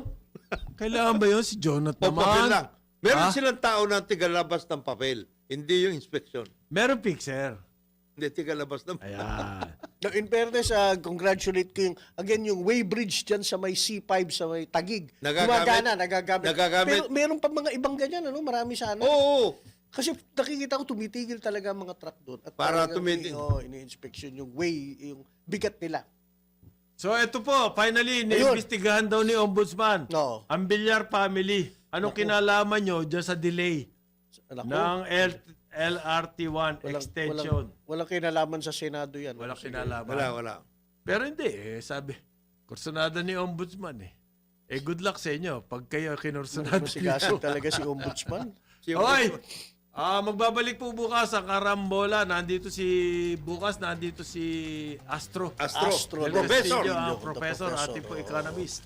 B: Kailangan ba yun si Jonathan
D: O papel lang? Meron
B: Ha?
D: silang tao na tigalabas ng papel. Hindi yung inspection.
B: Meron fixer.
D: Hindi, tigalabas ng papel.
B: Ayan.
C: No, in fairness, congratulate ko yung Weybridge dyan sa may C5 sa may Tagig.
D: Nagagamit.
C: Nagagamit. Pero meron pa mga ibang ganyan, ano? Marami sana.
D: Oo.
C: Kasi nakikita ko tumitigil talaga ang mga truck doon. At
D: Para
C: talagang
D: tumitigil.
C: ini-inspection yung way, yung bigat nila.
B: So ito po, finally, naimbestigahan daw ni Ombudsman.
C: No.
B: Ang Villar family. Anong kinalaman nyo dyan sa delay
C: Naku,
B: ng LRT1 extension?
C: Walang kinalaman sa Senado yan.
B: Walang kinalaman.
D: Wala.
B: Pero hindi, sabi, kursunada ni Ombudsman eh. Good luck sa inyo pag kayo kinursunada
C: Masigasig
B: dito.
C: talaga si Ombudsman.
B: Okay. Magbabalik po bukas ang Karambola. Nandito si Astro.
C: Astro.
B: Del
D: Professor.
B: Castillo, ang
C: The
B: professor,
C: professor,
B: ating po
C: oo.
B: economist.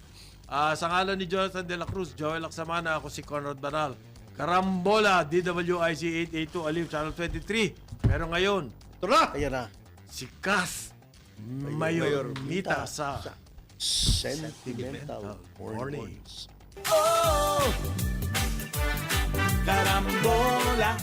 B: Sa ngalan ni Jonathan de la Cruz, Joel Laksamana, ako si Conrad Banal. Karambola, DWIC 882 Aliw, Channel 23. Pero ngayon,
D: Ito na.
C: Ayan na.
B: si Kath Mayor Mita sa
C: Sentimental
B: Morning.
C: Mornings.
A: Karambola